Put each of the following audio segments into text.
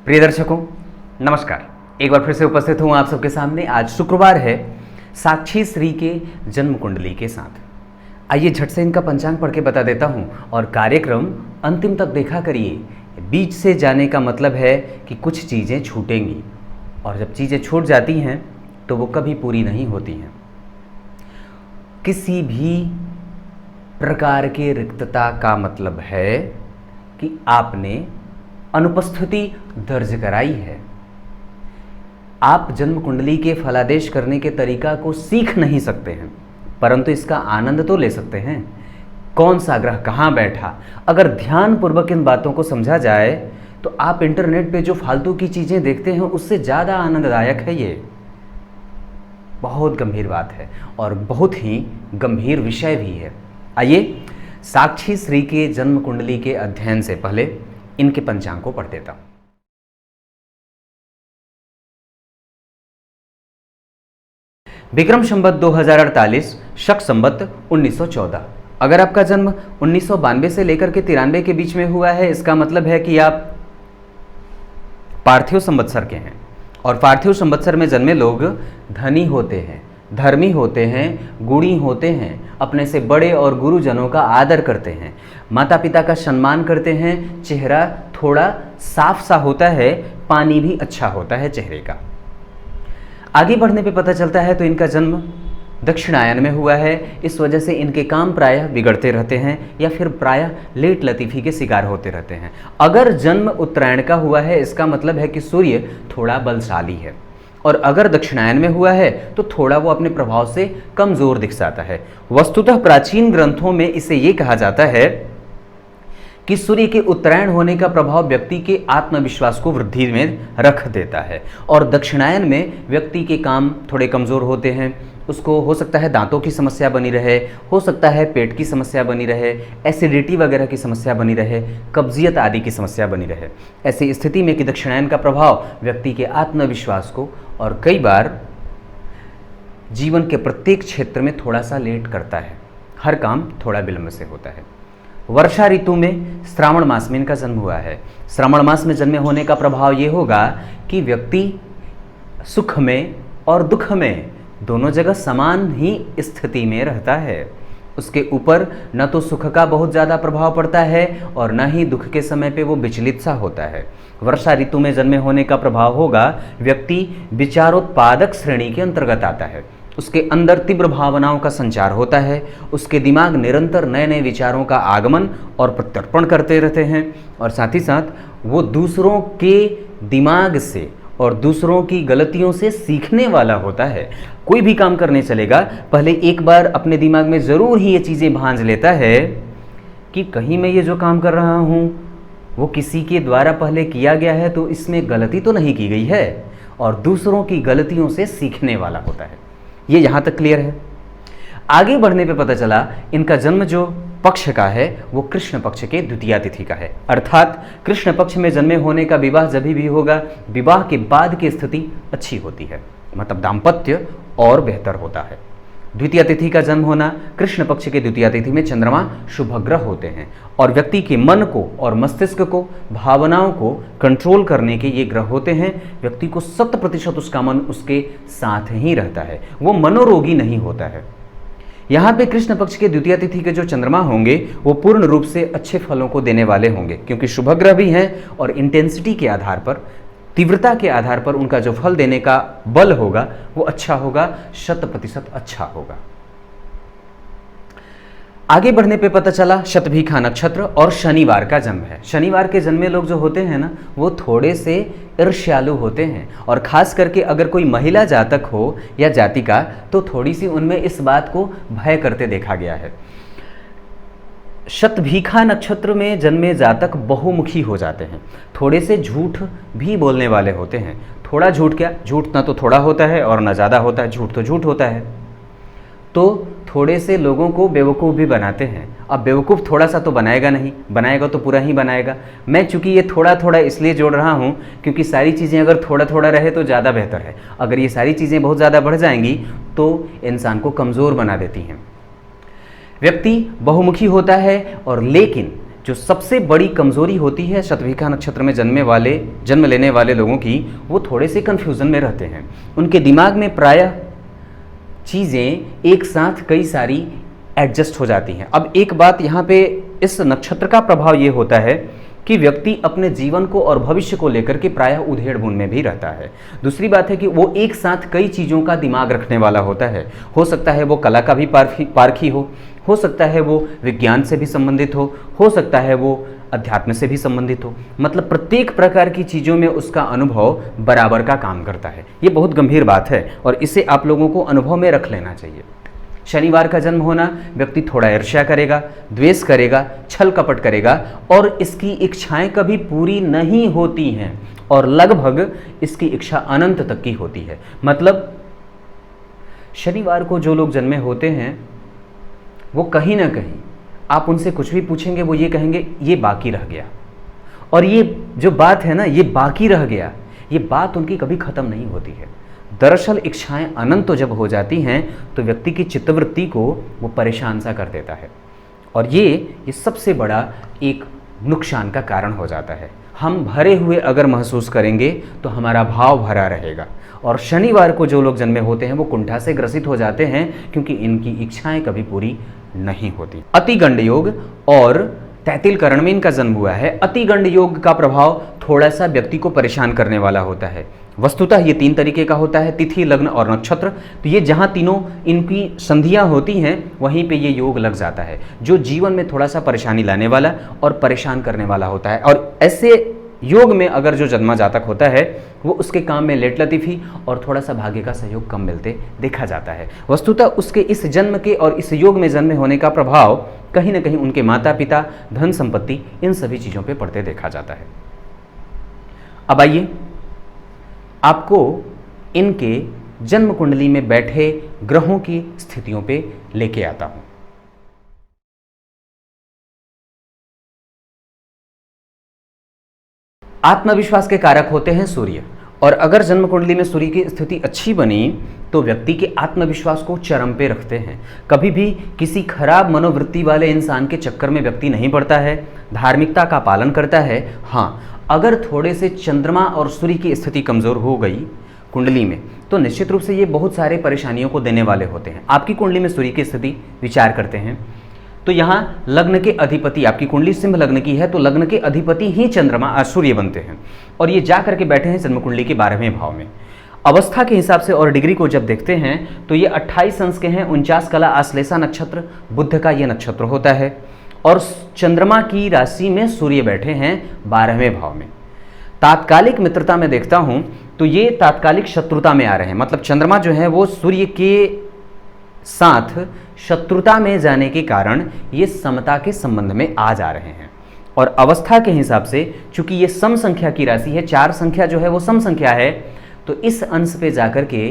प्रिय दर्शकों, नमस्कार। एक बार फिर से उपस्थित हूँ आप सबके सामने। आज शुक्रवार है, साक्षी श्री के जन्म कुंडली के साथ। आइए झट से इनका पंचांग पढ़ के बता देता हूँ और कार्यक्रम अंतिम तक देखा करिए। बीच से जाने का मतलब है कि कुछ चीज़ें छूटेंगी और जब चीज़ें छूट जाती हैं तो वो कभी पूरी नहीं होती हैं। किसी भी प्रकार के रिक्तता का मतलब है कि आपने अनुपस्थिति दर्ज कराई है। आप जन्म कुंडली के फलादेश करने के तरीका को सीख नहीं सकते हैं, परंतु इसका आनंद तो ले सकते हैं। कौन सा ग्रह कहाँ बैठा, अगर ध्यानपूर्वक इन बातों को समझा जाए तो आप इंटरनेट पे जो फालतू की चीज़ें देखते हैं उससे ज़्यादा आनंददायक है। ये बहुत गंभीर बात है और बहुत ही गंभीर विषय भी है। आइए साक्षी श्री के जन्म कुंडली के अध्ययन से पहले इनके पंचांग को पढ़ देता हूं। विक्रम संवत 2048, शक संवत 1914। अगर आपका जन्म 1992 से लेकर के 93 के बीच में हुआ है, इसका मतलब है कि आप पार्थिव संवत्सर के हैं। और पार्थिव संवत्सर में जन्मे लोग धनी होते हैं, धर्मी होते हैं, गुणी होते हैं, अपने से बड़े और गुरुजनों का आदर करते हैं, माता पिता का सम्मान करते हैं, चेहरा थोड़ा साफ सा होता है, पानी भी अच्छा होता है चेहरे का। आगे बढ़ने पे पता चलता है तो इनका जन्म दक्षिणायन में हुआ है। इस वजह से इनके काम प्रायः बिगड़ते रहते हैं या फिर प्रायः लेट लतीफ़ी के शिकार होते रहते हैं। अगर जन्म उत्तरायण का हुआ है, इसका मतलब है कि सूर्य थोड़ा बलशाली है, और अगर दक्षिणायन में हुआ है तो थोड़ा वो अपने प्रभाव से कमज़ोर दिख जाता है। वस्तुतः प्राचीन ग्रंथों में इसे ये कहा जाता है कि सूर्य के उत्तरायण होने का प्रभाव व्यक्ति के आत्मविश्वास को वृद्धि में रख देता है, और दक्षिणायन में व्यक्ति के काम थोड़े कमज़ोर होते हैं। उसको हो सकता है दांतों की समस्या बनी रहे, हो सकता है पेट की समस्या बनी रहे, एसिडिटी वगैरह की समस्या बनी रहे, कब्जियत आदि की समस्या बनी रहे। ऐसी स्थिति में कि दक्षिणायन का प्रभाव व्यक्ति के आत्मविश्वास को और कई बार जीवन के प्रत्येक क्षेत्र में थोड़ा सा लेट करता है। हर काम थोड़ा विलंब से होता है। वर्षा ऋतु में श्रावण मास में इनका जन्म हुआ है। श्रावण मास में जन्मे होने का प्रभाव ये होगा कि व्यक्ति सुख में और दुख में दोनों जगह समान ही स्थिति में रहता है। उसके ऊपर न तो सुख का बहुत ज़्यादा प्रभाव पड़ता है और न ही दुख के समय पे वो विचलित सा होता है। वर्षा ऋतु में जन्मे होने का प्रभाव होगा व्यक्ति विचारोत्पादक श्रेणी के अंतर्गत आता है। उसके अंदर तीव्र भावनाओं का संचार होता है। उसके दिमाग निरंतर नए नए विचारों का आगमन और प्रत्यर्पण करते रहते हैं, और साथ ही साथ वो दूसरों के दिमाग से और दूसरों की गलतियों से सीखने वाला होता है। कोई भी काम करने चलेगा, पहले एक बार अपने दिमाग में ज़रूर ही ये चीज़ें भांज लेता है कि कहीं मैं ये जो काम कर रहा हूँ वो किसी के द्वारा पहले किया गया है तो इसमें गलती तो नहीं की गई है, और दूसरों की गलतियों से सीखने वाला होता है। ये यहाँ तक क्लियर है। आगे बढ़ने पे पता चला इनका जन्म जो पक्ष का है वो कृष्ण पक्ष के द्वितीया तिथि का है, अर्थात कृष्ण पक्ष में जन्मे होने का विवाह जब भी होगा, विवाह के बाद की स्थिति अच्छी होती है, मतलब दाम्पत्य और बेहतर होता है। द्वितीया तिथि का जन्म होना, कृष्ण पक्ष के द्वितीया तिथि में चंद्रमा शुभग्रह होते हैं और व्यक्ति के मन को और मस्तिष्क को, भावनाओं को कंट्रोल करने के ये ग्रह होते हैं। व्यक्ति को 100% उसका मन उसके साथ ही रहता है, वो मनोरोगी नहीं होता है। यहाँ पे कृष्ण पक्ष के द्वितीया तिथि के जो चंद्रमा होंगे वो पूर्ण रूप से अच्छे फलों को देने वाले होंगे, क्योंकि शुभग्रह भी हैं और इंटेंसिटी के आधार पर, तीव्रता के आधार पर उनका जो फल देने का बल होगा वो अच्छा होगा, 100% अच्छा होगा। आगे बढ़ने पे पता चला शतभिखा नक्षत्र और शनिवार का जन्म है। शनिवार के जन्मे लोग जो होते हैं ना, वो थोड़े से ईर्ष्यालु होते हैं, और खास करके अगर कोई महिला जातक हो या जातिका तो थोड़ी सी उनमें इस बात को भय करते देखा गया है। शतभिखा नक्षत्र में जन्मे जातक बहुमुखी हो जाते हैं, थोड़े से झूठ भी बोलने वाले होते हैं। थोड़ा झूठ क्या, झूठ ना तो थोड़ा होता है और ना ज़्यादा होता है, झूठ तो झूठ होता है। तो थोड़े से लोगों को बेवकूफ़ भी बनाते हैं। अब बेवकूफ़ थोड़ा सा तो बनाएगा नहीं, बनाएगा तो पूरा ही बनाएगा। मैं चूंकि ये थोड़ा थोड़ा इसलिए जोड़ रहा हूँ क्योंकि सारी चीज़ें अगर थोड़ा थोड़ा रहे तो ज़्यादा बेहतर है। अगर ये सारी चीज़ें बहुत ज़्यादा बढ़ जाएंगी तो इंसान को कमज़ोर बना देती हैं। व्यक्ति बहुमुखी होता है और लेकिन जो सबसे बड़ी कमजोरी होती है शतभिखा नक्षत्र में जन्म लेने वाले लोगों की, वो थोड़े से कंफ्यूजन में रहते हैं। उनके दिमाग में प्रायः चीज़ें एक साथ कई सारी एडजस्ट हो जाती हैं। अब एक बात यहाँ पे इस नक्षत्र का प्रभाव ये होता है कि व्यक्ति अपने जीवन को और भविष्य को लेकर के प्रायः उधेड़-बुन में भी रहता है। दूसरी बात है कि वो एक साथ कई चीज़ों का दिमाग रखने वाला होता है। हो सकता है वो कला का भी पारखी हो सकता है वो विज्ञान से भी संबंधित हो सकता है वो अध्यात्म से भी संबंधित हो। मतलब प्रत्येक प्रकार की चीज़ों में उसका अनुभव बराबर का काम करता है। ये बहुत गंभीर बात है और इसे आप लोगों को अनुभव में रख लेना चाहिए। शनिवार का जन्म होना, व्यक्ति थोड़ा ईर्ष्या करेगा, द्वेष करेगा, छल कपट करेगा और इसकी इच्छाएं कभी पूरी नहीं होती हैं और लगभग इसकी इच्छा अनंत तक की होती है। मतलब शनिवार को जो लोग जन्मे होते हैं वो कहीं ना कहीं आप उनसे कुछ भी पूछेंगे वो ये कहेंगे ये बाकी रह गया। और ये जो बात है ना, ये बाकी रह गया, ये बात उनकी कभी खत्म नहीं होती है। दरअसल इच्छाएं अनंत जब हो जाती हैं तो व्यक्ति की चित्तवृत्ति को वो परेशान सा कर देता है और ये सबसे बड़ा एक नुकसान का कारण हो जाता है। हम भरे हुए अगर महसूस करेंगे तो हमारा भाव भरा रहेगा और शनिवार को जो लोग जन्मे होते हैं वो कुंठा से ग्रसित हो जाते हैं क्योंकि इनकी इच्छाएं कभी पूरी नहीं होती। अतिगंड योग और तैतिल करण में इनका जन्म हुआ है। अतिगंड योग का प्रभाव थोड़ा सा व्यक्ति को परेशान करने वाला होता है। वस्तुतः ये 3 तरीके का होता है, तिथि, लग्न और नक्षत्र। तो ये जहाँ तीनों इनकी संधियाँ होती हैं वहीं पे ये योग लग जाता है, जो जीवन में थोड़ा सा परेशानी लाने वाला और परेशान करने वाला होता है। और ऐसे योग में अगर जो जन्मा जातक होता है वो उसके काम में लेट लतीफ़ी और थोड़ा सा भाग्य का सहयोग कम मिलते देखा जाता है। वस्तुतः उसके इस जन्म के और इस योग में जन्मे होने का प्रभाव कहीं ना कहीं उनके माता पिता, धन संपत्ति, इन सभी चीज़ों पे पड़ते देखा जाता है। अब आइए आपको इनके जन्म कुंडली में बैठे ग्रहों की स्थितियों पे लेके आता हूं। आत्मविश्वास के कारक होते हैं सूर्य, और अगर जन्म कुंडली में सूर्य की स्थिति अच्छी बनी तो व्यक्ति के आत्मविश्वास को चरम पे रखते हैं। कभी भी किसी खराब मनोवृत्ति वाले इंसान के चक्कर में व्यक्ति नहीं पड़ता है, धार्मिकता का पालन करता है। हाँ, अगर थोड़े से चंद्रमा और सूर्य की स्थिति कमज़ोर हो गई कुंडली में तो निश्चित रूप से ये बहुत सारे परेशानियों को देने वाले होते हैं। आपकी कुंडली में सूर्य की स्थिति विचार करते हैं तो यहाँ लग्न के अधिपति, आपकी कुंडली सिंह लग्न की है तो लग्न के अधिपति ही चंद्रमा सूर्य बनते हैं और ये जा करके बैठे हैं जन्म कुंडली के 12वें भाव में। अवस्था के हिसाब से और डिग्री को जब देखते हैं तो ये 28 अंश के हैं। 49 कला आश्लेषा नक्षत्र बुध का ये नक्षत्र होता है और चंद्रमा की राशि में सूर्य बैठे हैं 12वें भाव में। तात्कालिक मित्रता में देखता हूं तो ये तात्कालिक शत्रुता में आ रहे हैं। मतलब चंद्रमा जो है वो सूर्य के साथ शत्रुता में जाने के कारण ये समता के संबंध में आ जा रहे हैं। और अवस्था के हिसाब से चूंकि ये सम संख्या की राशि है, 4 संख्या जो है वो सम संख्या है, तो इस अंश पे जाकर के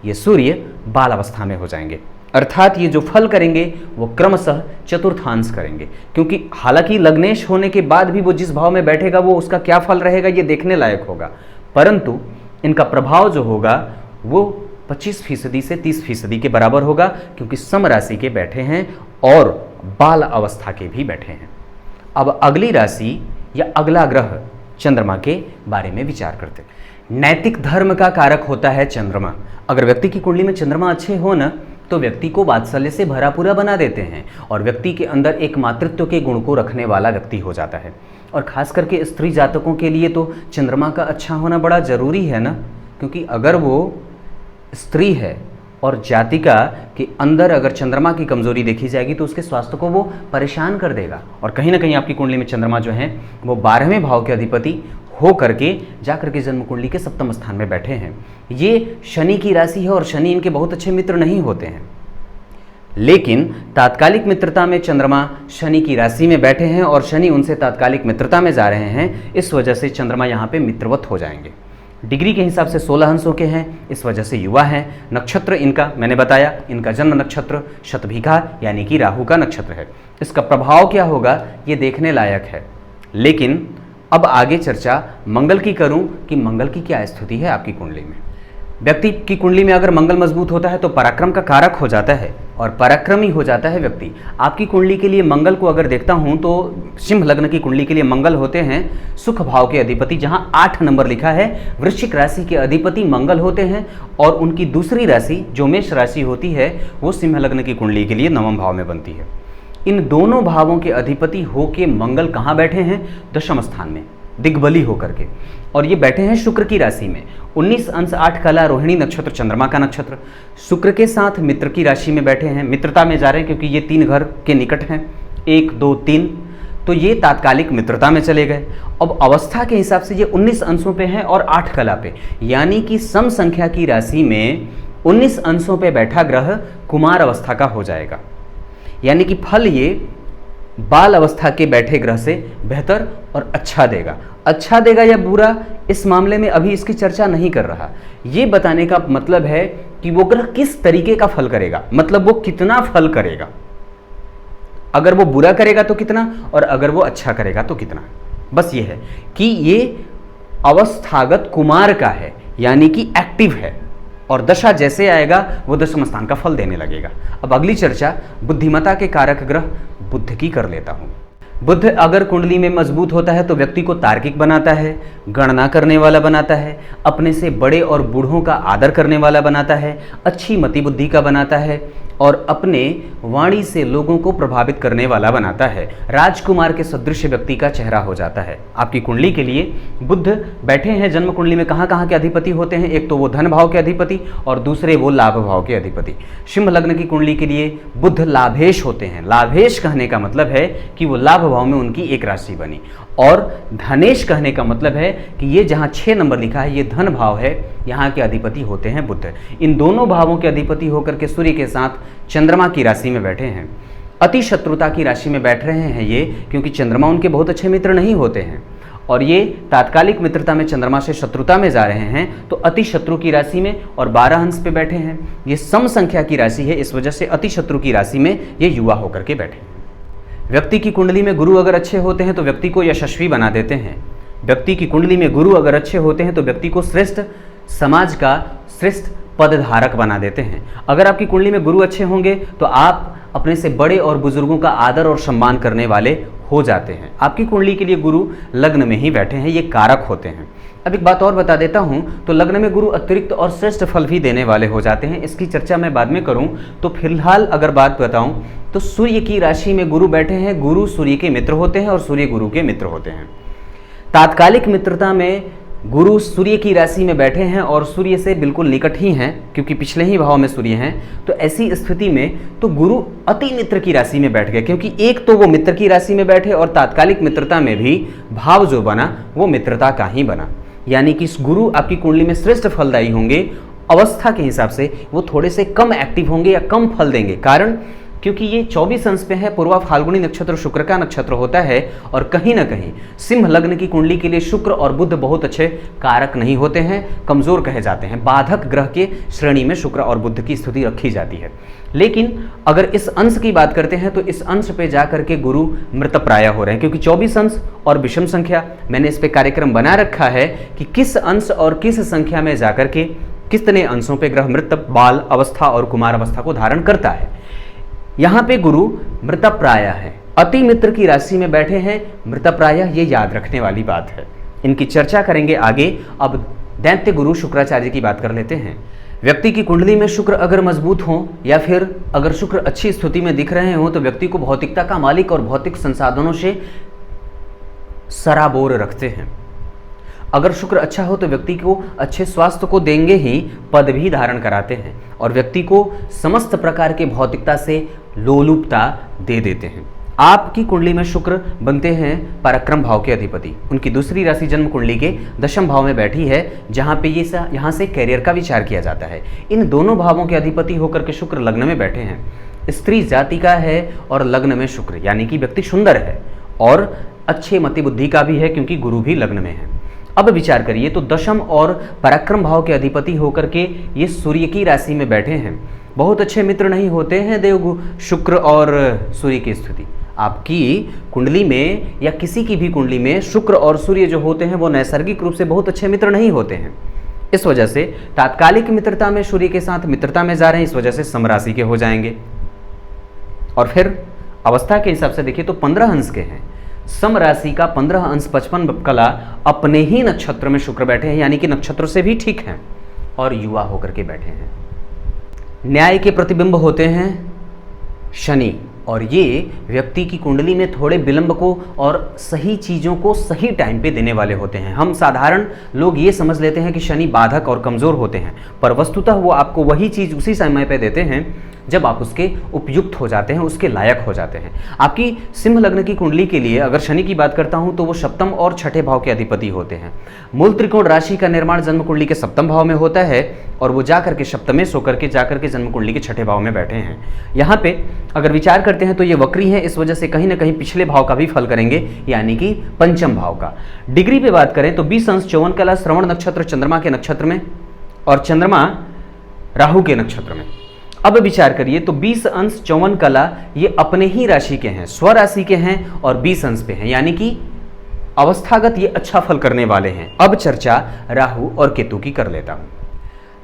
ये सूर्य बाल अवस्था में हो जाएंगे। अर्थात ये जो फल करेंगे वो क्रमशः चतुर्थांश करेंगे, क्योंकि हालांकि लग्नेश होने के बाद भी वो जिस भाव में बैठेगा वो उसका क्या फल रहेगा ये देखने लायक होगा, परंतु इनका प्रभाव जो होगा वो 25% से 30% के बराबर होगा, क्योंकि सम राशि के बैठे हैं और बाल अवस्था के भी बैठे हैं। अब अगली राशि या अगला ग्रह चंद्रमा के बारे में विचार करते हैं। नैतिक धर्म का कारक होता है चंद्रमा। अगर व्यक्ति की कुंडली में चंद्रमा अच्छे हो ना तो व्यक्ति को वात्सल्य से भरा पूरा बना देते हैं और व्यक्ति के अंदर एक मातृत्व के गुण को रखने वाला व्यक्ति हो जाता है। और खास करके स्त्री जातकों के लिए तो चंद्रमा का अच्छा होना बड़ा जरूरी है ना, क्योंकि अगर वो स्त्री है और जातिका के अंदर अगर चंद्रमा की कमजोरी देखी जाएगी तो उसके स्वास्थ्य को वो परेशान कर देगा। और कहीं ना कहीं आपकी कुंडली में चंद्रमा जो है वो 12वें भाव के अधिपति हो करके जा करके जन्म कुंडली के 7वें स्थान में बैठे हैं। ये शनि की राशि है और शनि इनके बहुत अच्छे मित्र नहीं होते हैं, लेकिन तात्कालिक मित्रता में चंद्रमा शनि की राशि में बैठे हैं और शनि उनसे तात्कालिक मित्रता में जा रहे हैं। इस वजह से चंद्रमा यहाँ पे मित्रवत हो जाएंगे। डिग्री के हिसाब से 16 अंशों के हैं, इस वजह से युवा हैं। नक्षत्र इनका मैंने बताया, इनका जन्म नक्षत्र शतभिखा यानी कि राहु का नक्षत्र है। इसका प्रभाव क्या होगा ये देखने लायक है, लेकिन अब आगे चर्चा मंगल की करूं कि मंगल की क्या स्थिति है आपकी कुंडली में। व्यक्ति की कुंडली में अगर मंगल मजबूत होता है तो पराक्रम का कारक हो जाता है और पराक्रमी हो जाता है व्यक्ति। आपकी कुंडली के लिए मंगल को अगर देखता हूं तो सिंह लग्न की कुंडली के लिए मंगल होते हैं सुख भाव के अधिपति, जहां 8 नंबर लिखा है। वृश्चिक राशि के अधिपति मंगल होते हैं और उनकी दूसरी राशि जो मेष राशि होती है वो सिंह लग्न की कुंडली के लिए 9वें भाव में बनती है। इन दोनों भावों के अधिपति होके मंगल कहाँ बैठे हैं? दशम स्थान में, दिग्बली होकर के, और ये बैठे हैं शुक्र की राशि में। 19 अंश 8 कला रोहिणी नक्षत्र, चंद्रमा का नक्षत्र, शुक्र के साथ मित्र की राशि में बैठे हैं, मित्रता में जा रहे हैं क्योंकि ये 3 घर के निकट हैं, 1 2 3, तो ये तात्कालिक मित्रता में चले गए। अब अवस्था के हिसाब से ये 19 अंशों पे हैं और 8 कला पे, यानी कि सम संख्या की राशि में 19 अंशों पे बैठा ग्रह कुमार अवस्था का हो जाएगा, यानी कि फल ये बाल अवस्था के बैठे ग्रह से बेहतर और अच्छा देगा। अच्छा देगा या बुरा, इस मामले में अभी इसकी चर्चा नहीं कर रहा। ये बताने का मतलब है कि वो ग्रह किस तरीके का फल करेगा, मतलब वो कितना फल करेगा। अगर वो बुरा करेगा तो कितना, और अगर वो अच्छा करेगा तो कितना। बस ये है कि ये अवस्थागत कुमार का है, यानी कि एक्टिव है, और दशा जैसे आएगा वो दशम स्थान का फल देने लगेगा। अब अगली चर्चा बुद्धिमत्ता के कारक ग्रह बुध की कर लेता हूं। बुध अगर कुंडली में मजबूत होता है तो व्यक्ति को तार्किक बनाता है, गणना करने वाला बनाता है, अपने से बड़े और बूढ़ों का आदर करने वाला बनाता है, अच्छी मति बुद्धि का बनाता है, और अपने वाणी से लोगों को प्रभावित करने वाला बनाता है। राजकुमार के सदृश व्यक्ति का चेहरा हो जाता है। आपकी कुंडली के लिए बुध बैठे हैं जन्म कुंडली में, कहाँ कहाँ के अधिपति होते हैं? एक तो वो धन भाव के अधिपति और दूसरे वो लाभ भाव के अधिपति। सिंह लग्न की कुंडली के लिए बुध लाभेश होते हैं। लाभेश कहने का मतलब है कि वो लाभ भाव में उनकी एक राशि बनी, और धनेश कहने का मतलब है कि ये जहाँ 6 नंबर लिखा है ये धन भाव है, यहाँ के अधिपति होते हैं बुध। इन दोनों भावों के अधिपति होकर के सूर्य के साथ चंद्रमा की राशि में बैठे हैं। अति शत्रुता की राशि में बैठ रहे हैं ये, क्योंकि चंद्रमा उनके बहुत अच्छे मित्र नहीं होते हैं, और ये तात्कालिक मित्रता में चंद्रमा से शत्रुता में जा रहे हैं, तो अति शत्रु की राशि में और 12 अंश पे बैठे हैं। ये सम संख्या की राशि है, इस वजह से अति शत्रु की राशि में ये युवा होकर के बैठे हैं। व्यक्ति की कुंडली में गुरु अगर अच्छे होते हैं तो व्यक्ति को यशस्वी बना देते हैं। व्यक्ति की कुंडली में गुरु अगर अच्छे होते हैं तो व्यक्ति को श्रेष्ठ समाज का श्रेष्ठ पदधारक बना देते हैं। अगर आपकी कुंडली में गुरु अच्छे होंगे तो आप अपने से बड़े और बुजुर्गों का आदर और सम्मान करने वाले हो जाते हैं। आपकी कुंडली के लिए गुरु लग्न में ही बैठे हैं, ये कारक होते हैं। अब एक बात और बता देता हूं, तो लग्न में गुरु अतिरिक्त और श्रेष्ठ फल भी देने वाले हो जाते हैं। इसकी चर्चा मैं बाद में करूं, तो फिलहाल अगर बात बताऊं तो सूर्य की राशि में गुरु बैठे हैं। गुरु सूर्य के मित्र होते हैं और सूर्य गुरु के मित्र होते हैं। तात्कालिक मित्रता में गुरु सूर्य की राशि में बैठे हैं और सूर्य से बिल्कुल निकट ही हैं, क्योंकि पिछले ही भाव में सूर्य हैं। तो ऐसी स्थिति में तो गुरु अति मित्र की राशि में बैठ गए, क्योंकि एक तो वो मित्र की राशि में बैठे और तात्कालिक मित्रता में भी भाव जो बना वो मित्रता का ही बना, यानी कि गुरु आपकी कुंडली में श्रेष्ठ फलदायी होंगे। अवस्था के हिसाब से वो थोड़े से कम एक्टिव होंगे या कम फल देंगे, कारण क्योंकि ये 24 अंश पे है, पूर्वा फाल्गुनी नक्षत्र शुक्र का नक्षत्र होता है, और कहीं ना कहीं सिंह लग्न की कुंडली के लिए शुक्र और बुध बहुत अच्छे कारक नहीं होते हैं, कमजोर कहे जाते हैं। बाधक ग्रह के श्रेणी में शुक्र और बुध की स्थिति रखी जाती है। लेकिन अगर इस अंश की बात करते हैं तो इस अंश पे जाकर के गुरु मृतप्राय हो रहे हैं, क्योंकि 24 अंश और विषम संख्या, मैंने इस पे कार्यक्रम बना रखा है कि किस अंश और किस संख्या में जाकर के कितने अंशों पे ग्रह मृत, बाल अवस्था और कुमार अवस्था को धारण करता है। यहाँ पे गुरु मृतप्राय है, अति मित्र की राशि में बैठे हैं, मृतप्राय, ये याद रखने वाली बात है। इनकी चर्चा करेंगे आगे। अब दैत्य गुरु शुक्राचार्य की बात कर लेते हैं। व्यक्ति की कुंडली में शुक्र अगर मजबूत हो या फिर अगर शुक्र अच्छी स्थिति में दिख रहे हो तो व्यक्ति को भौतिकता का मालिक और भौतिक संसाधनों से सराबोर रखते हैं। अगर शुक्र अच्छा हो तो व्यक्ति को अच्छे स्वास्थ्य को देंगे ही, पद भी धारण कराते हैं और व्यक्ति को समस्त प्रकार के भौतिकता से लोलुपता दे देते हैं। आपकी कुंडली में शुक्र बनते हैं पराक्रम भाव के अधिपति। उनकी दूसरी राशि जन्म कुंडली के दशम भाव में बैठी है, जहां पे ये यहाँ से कैरियर का विचार किया जाता है। इन दोनों भावों के अधिपति होकर के शुक्र लग्न में बैठे हैं। स्त्री जाति का है और लग्न में शुक्र, यानी कि व्यक्ति सुंदर है और अच्छे मति बुद्धि का भी है, क्योंकि गुरु भी लग्न में है। अब विचार करिए तो दशम और पराक्रम भाव के अधिपति होकर के ये सूर्य की राशि में बैठे हैं। बहुत अच्छे मित्र नहीं होते हैं देवगु शुक्र और सूर्य की स्थिति। आपकी कुंडली में या किसी की भी कुंडली में शुक्र और सूर्य जो होते हैं वो नैसर्गिक रूप से बहुत अच्छे मित्र नहीं होते हैं। इस वजह से तात्कालिक मित्रता में सूर्य के साथ मित्रता में जा रहे हैं, इस वजह से समराशि के हो जाएंगे। और फिर अवस्था के हिसाब से देखिए तो 15 अंश के हैं। सम राशि का 15 अंश 55 कला अपने ही नक्षत्र में शुक्र बैठे हैं, यानी कि नक्षत्र से भी ठीक हैं और युवा होकर के बैठे हैं। न्याय के प्रतिबिंब होते हैं शनि, और ये व्यक्ति की कुंडली में थोड़े विलंब को और सही चीज़ों को सही टाइम पे देने वाले होते हैं। हम साधारण लोग ये समझ लेते हैं कि शनि बाधक और कमज़ोर होते हैं, पर वस्तुतः वो आपको वही चीज़ उसी समय पे देते हैं जब आप उसके उपयुक्त हो जाते हैं, उसके लायक हो जाते हैं। आपकी सिंह लग्न की कुंडली के लिए अगर शनि की बात करता हूं तो वो सप्तम और छठे भाव के अधिपति होते हैं। मूल त्रिकोण राशि का निर्माण जन्म कुंडली के सप्तम भाव में होता है और वो जाकर के सप्तमेश होकर के जाकर के जन्म कुंडली के छठे भाव में बैठे हैं। यहाँ पे अगर विचार करते हैं तो ये वक्री है, इस वजह से कहीं ना कहीं पिछले भाव का भी फल करेंगे, यानी कि पंचम भाव का। डिग्री पे बात करें तो 20 अंश 54 कला श्रवण नक्षत्र चंद्रमा के नक्षत्र में और चंद्रमा राहु के नक्षत्र में। अब विचार करिए तो 20 अंश 54 कला ये अपने ही राशि के हैं, स्वराशि के हैं और 20 अंश पे हैं, यानी कि अवस्थागत ये अच्छा फल करने वाले हैं। अब चर्चा राहु और केतु की कर लेता हूं।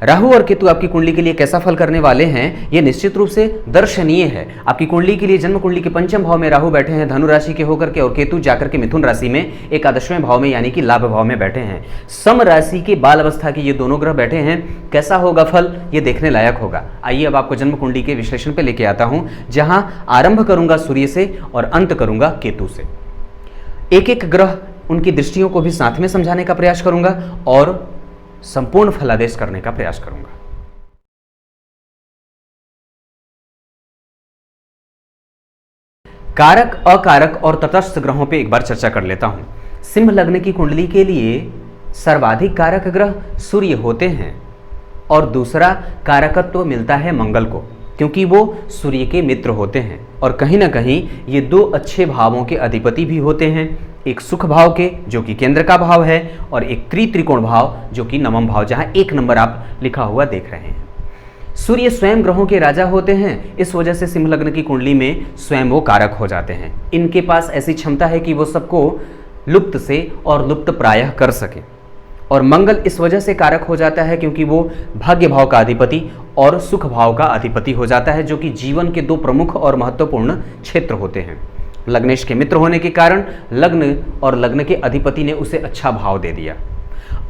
राहु और केतु आपकी कुंडली के लिए कैसा फल करने वाले हैं, ये निश्चित रूप से दर्शनीय है। आपकी कुंडली के लिए जन्म कुंडली के पंचम भाव में राहु बैठे हैं धनु राशि के होकर के, और केतु जाकर के मिथुन राशि में एकादशवें भाव में यानी कि लाभ भाव में बैठे हैं। सम राशि के बाल अवस्था के ये दोनों ग्रह बैठे हैं। कैसा होगा फल, ये देखने लायक होगा। आइए अब आपको जन्म कुंडली के विश्लेषण पे लेके आता हूं, जहां आरंभ करूंगा सूर्य से और अंत करूंगा केतु से। एक एक ग्रह उनकी दृष्टियों को भी साथ में समझाने का प्रयास करूंगा और संपूर्ण फलादेश करने का प्रयास करूंगा। कारक, अकारक और तटस्थ ग्रहों पे एक बार चर्चा कर लेता हूं। सिंह लग्न की कुंडली के लिए सर्वाधिक कारक ग्रह सूर्य होते हैं और दूसरा कारकत्व मिलता है मंगल को, क्योंकि वो सूर्य के मित्र होते हैं और कहीं ना कहीं ये दो अच्छे भावों के अधिपति भी होते हैं। एक सुख भाव के जो कि केंद्र का भाव है और एक त्रित्रिकोण भाव जो कि नवम भाव, जहां 1 नंबर आप लिखा हुआ देख रहे हैं। सूर्य स्वयं ग्रहों के राजा होते हैं, इस वजह से सिंह लग्न की कुंडली में स्वयं वो कारक हो जाते हैं। इनके पास ऐसी क्षमता है कि वो सबको लुप्त से और लुप्त प्रायः कर सके। और मंगल इस वजह से कारक हो जाता है क्योंकि वो भाग्य भाव का अधिपति और सुख भाव का अधिपति हो जाता है, जो कि जीवन के दो प्रमुख और महत्वपूर्ण क्षेत्र होते हैं। लग्नेश के मित्र होने के कारण लग्न और लग्न के अधिपति ने उसे अच्छा भाव दे दिया।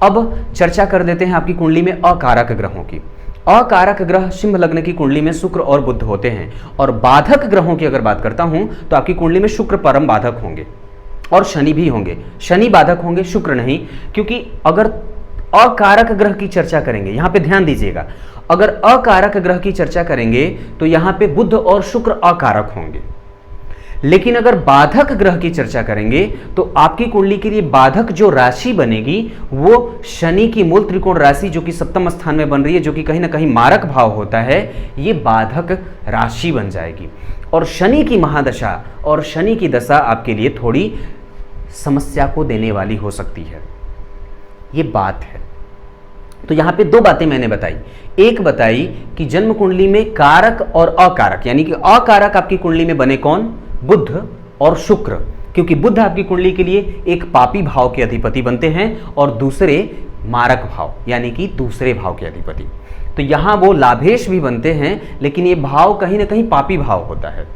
अब चर्चा कर देते हैं आपकी कुंडली में अकारक ग्रहों की। अकारक ग्रह सिंह लग्न की कुंडली में शुक्र और बुध होते हैं, और बाधक ग्रहों की अगर बात करता हूं तो आपकी कुंडली में शुक्र परम बाधक होंगे और शनि भी होंगे। शनि बाधक होंगे, शुक्र नहीं, क्योंकि अगर अकारक ग्रह की चर्चा करेंगे, यहां पे ध्यान दीजिएगा, अगर अकारक ग्रह की चर्चा करेंगे तो यहां पे बुध और शुक्र अकारक होंगे। लेकिन अगर बाधक ग्रह की चर्चा करेंगे तो आपकी कुंडली के लिए बाधक जो राशि बनेगी वो शनि की मूल त्रिकोण राशि जो कि सप्तम स्थान में बन रही है, जो कि कहीं ना कहीं मारक भाव होता है, ये बाधक राशि बन जाएगी। और शनि की महादशा और शनि की दशा आपके लिए थोड़ी समस्या को देने वाली हो सकती है, ये बात है। तो यहां पे दो बातें मैंने बताई। एक बताई कि जन्म कुंडली में कारक और अकारक, यानी कि अकारक आपकी कुंडली में बने कौन, बुध और शुक्र, क्योंकि बुध आपकी कुंडली के लिए एक पापी भाव के अधिपति बनते हैं और दूसरे मारक भाव यानी कि दूसरे भाव के अधिपति। तो यहां वो लाभेश भी बनते हैं, लेकिन ये भाव कहीं ना कहीं पापी भाव होता है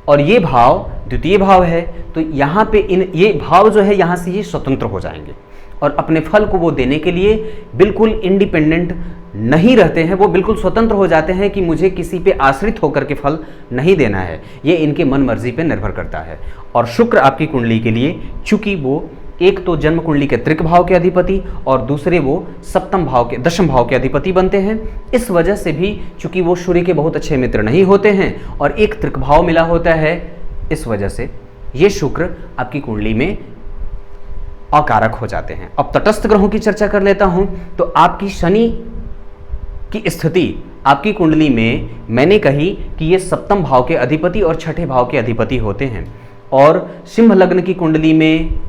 और ये भाव द्वितीय भाव है। तो यहां पे ये भाव जो है यहां से ये स्वतंत्र हो जाएंगे और अपने फल को वो देने के लिए बिल्कुल इंडिपेंडेंट नहीं रहते हैं, वो बिल्कुल स्वतंत्र हो जाते हैं कि मुझे किसी पे आश्रित होकर के फल नहीं देना है, ये इनके मन मर्जी पे निर्भर करता है। और शुक्र आपकी कुंडली के लिए, चूंकि वो एक तो जन्म कुंडली के त्रिक भाव के अधिपति और दूसरे वो सप्तम भाव के दशम भाव के अधिपति बनते हैं, इस वजह से भी चूंकि वो सूर्य के बहुत अच्छे मित्र नहीं होते हैं और एक त्रिक भाव मिला होता है, इस वजह से ये शुक्र आपकी कुंडली में अकारक हो जाते हैं। अब तटस्थ ग्रहों की चर्चा कर लेता हूं। तो आपकी शनि की स्थिति आपकी कुंडली में मैंने कही कि ये सप्तम भाव के अधिपति और छठे भाव के अधिपति होते हैं, और सिंह लग्न की कुंडली में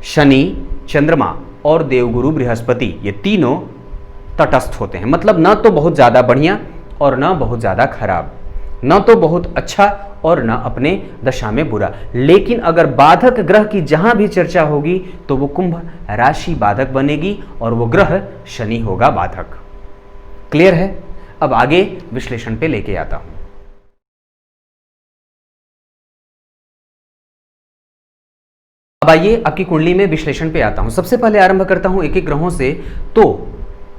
शनि, चंद्रमा और देवगुरु बृहस्पति ये तीनों तटस्थ होते हैं। मतलब न तो बहुत ज़्यादा बढ़िया और न बहुत ज़्यादा खराब, न तो बहुत अच्छा और न अपने दशा में बुरा। लेकिन अगर बाधक ग्रह की जहां भी चर्चा होगी तो वो कुंभ राशि बाधक बनेगी और वो ग्रह शनि होगा बाधक। क्लियर है? अब आगे विश्लेषण पे लेके आता हूं। अब आइए आपकी कुंडली में विश्लेषण पे आता हूं। सबसे पहले आरंभ करता हूं एक एक ग्रहों से। तो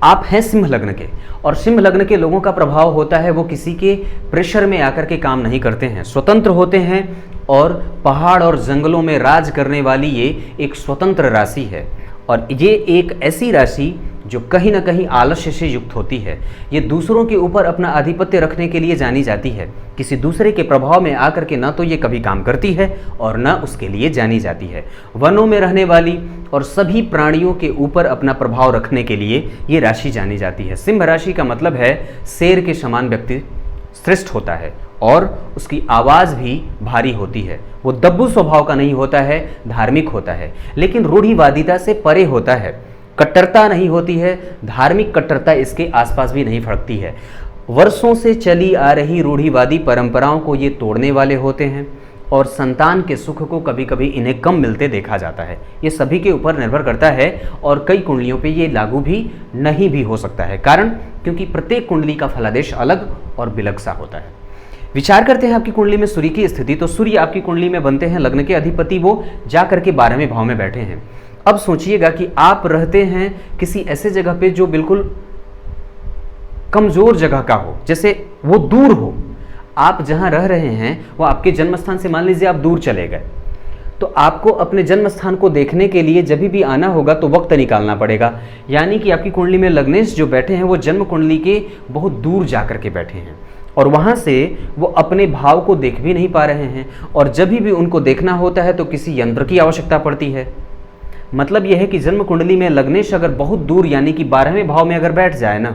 आप हैं सिंह लग्न के, और सिंह लग्न के लोगों का प्रभाव होता है वो किसी के प्रेशर में आकर के काम नहीं करते हैं, स्वतंत्र होते हैं, और पहाड़ और जंगलों में राज करने वाली ये एक स्वतंत्र राशि है। और ये एक ऐसी राशि जो कहीं ना कहीं आलस्य से युक्त होती है। ये दूसरों के ऊपर अपना आधिपत्य रखने के लिए जानी जाती है। किसी दूसरे के प्रभाव में आकर के ना तो ये कभी काम करती है और ना उसके लिए जानी जाती है। वनों में रहने वाली और सभी प्राणियों के ऊपर अपना प्रभाव रखने के लिए ये राशि जानी जाती है। सिंह राशि का मतलब है शेर के समान व्यक्ति श्रेष्ठ होता है, और उसकी आवाज़ भी भारी होती है। वो दब्बू स्वभाव का नहीं होता है, धार्मिक होता है, लेकिन रूढ़िवादिता से परे होता है। कट्टरता नहीं होती है, धार्मिक कट्टरता इसके आसपास भी नहीं फड़कती है। वर्षों से चली आ रही रूढ़िवादी परंपराओं को ये तोड़ने वाले होते हैं, और संतान के सुख को कभी कभी इन्हें कम मिलते देखा जाता है। ये सभी के ऊपर निर्भर करता है, और कई कुंडलियों पे ये लागू भी नहीं भी हो सकता है। कारण क्योंकि प्रत्येक कुंडली का फलादेश अलग और विलग सा होता है। विचार करते हैं आपकी कुंडली में सूर्य की स्थिति। तो सूर्य आपकी कुंडली में बनते हैं लग्न के अधिपति, वो जा करके 12वें भाव में बैठे हैं। अब सोचिएगा कि आप रहते हैं किसी ऐसे जगह पे जो बिल्कुल कमजोर जगह का हो, जैसे वो दूर हो। आप जहां रह रहे हैं वो आपके जन्म स्थान से, मान लीजिए आप दूर चले गए, तो आपको अपने जन्म स्थान को देखने के लिए जब भी आना होगा तो वक्त निकालना पड़ेगा। यानी कि आपकी कुंडली में लग्नेश जो बैठे हैं वो जन्म कुंडली के बहुत दूर जाकर के बैठे हैं, और वहाँ से वो अपने भाव को देख भी नहीं पा रहे हैं। और जब भी उनको देखना होता है तो किसी यंत्र की आवश्यकता पड़ती है। मतलब यह है कि जन्म कुंडली में लग्नेश अगर बहुत दूर यानी कि 12वें भाव में अगर बैठ जाए ना,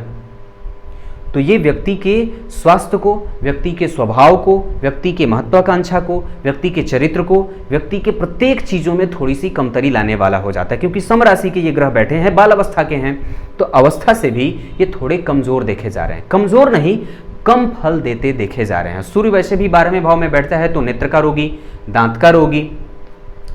तो ये व्यक्ति के स्वास्थ्य को, व्यक्ति के स्वभाव को, व्यक्ति के महत्वाकांक्षा को, व्यक्ति के चरित्र को, व्यक्ति के प्रत्येक चीज़ों में थोड़ी सी कमतरी लाने वाला हो जाता है। क्योंकि सम राशि के ये ग्रह बैठे हैं, बाल अवस्था के हैं, तो अवस्था से भी ये थोड़े कमज़ोर देखे जा रहे हैं। कमज़ोर नहीं, कम फल देते देखे जा रहे हैं। सूर्य वैसे भी 12वें भाव में बैठता है तो नेत्र का रोगी, दांत का रोगी,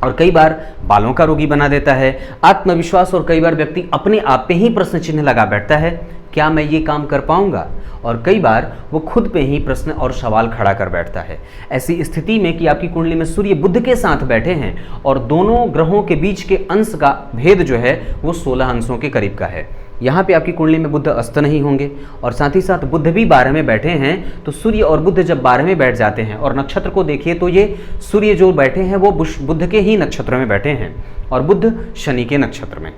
और कई बार बालों का रोगी बना देता है। आत्मविश्वास, और कई बार व्यक्ति अपने आप पे ही प्रश्न चिन्ह लगा बैठता है, क्या मैं ये काम कर पाऊंगा। और कई बार वो खुद पे ही प्रश्न और सवाल खड़ा कर बैठता है। ऐसी स्थिति में कि आपकी कुंडली में सूर्य बुध के साथ बैठे हैं, और दोनों ग्रहों के बीच के अंश का भेद जो है वो 16 अंशों के करीब का है। यहाँ पे आपकी कुंडली में बुध अस्त नहीं होंगे, और साथ ही साथ बुध भी 12 में बैठे हैं। तो सूर्य और बुध जब 12 में बैठ जाते हैं, और नक्षत्र को देखिए तो ये सूर्य जो बैठे हैं वो बुध के ही नक्षत्र में बैठे हैं, और बुध शनि के नक्षत्र में।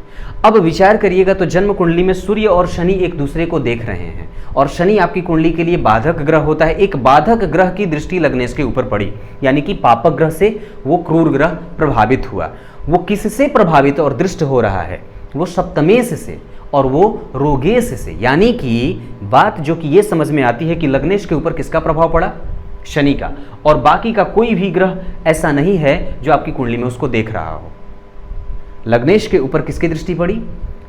अब विचार करिएगा तो जन्म कुंडली में सूर्य और शनि एक दूसरे को देख रहे हैं, और शनि आपकी कुंडली के लिए बाधक ग्रह होता है। एक बाधक ग्रह की दृष्टि लग्नेश के ऊपर पड़ी, यानी कि पापक ग्रह से वो क्रूर ग्रह प्रभावित हुआ। वो किससे प्रभावित और दृष्ट हो रहा है? वो सप्तमेश से, और वो रोगेश से। यानी कि बात जो कि ये समझ में आती है कि लग्नेश के ऊपर किसका प्रभाव पड़ा? शनि का। और बाकी का कोई भी ग्रह ऐसा नहीं है जो आपकी कुंडली में उसको देख रहा हो। लग्नेश के ऊपर किसकी दृष्टि पड़ी?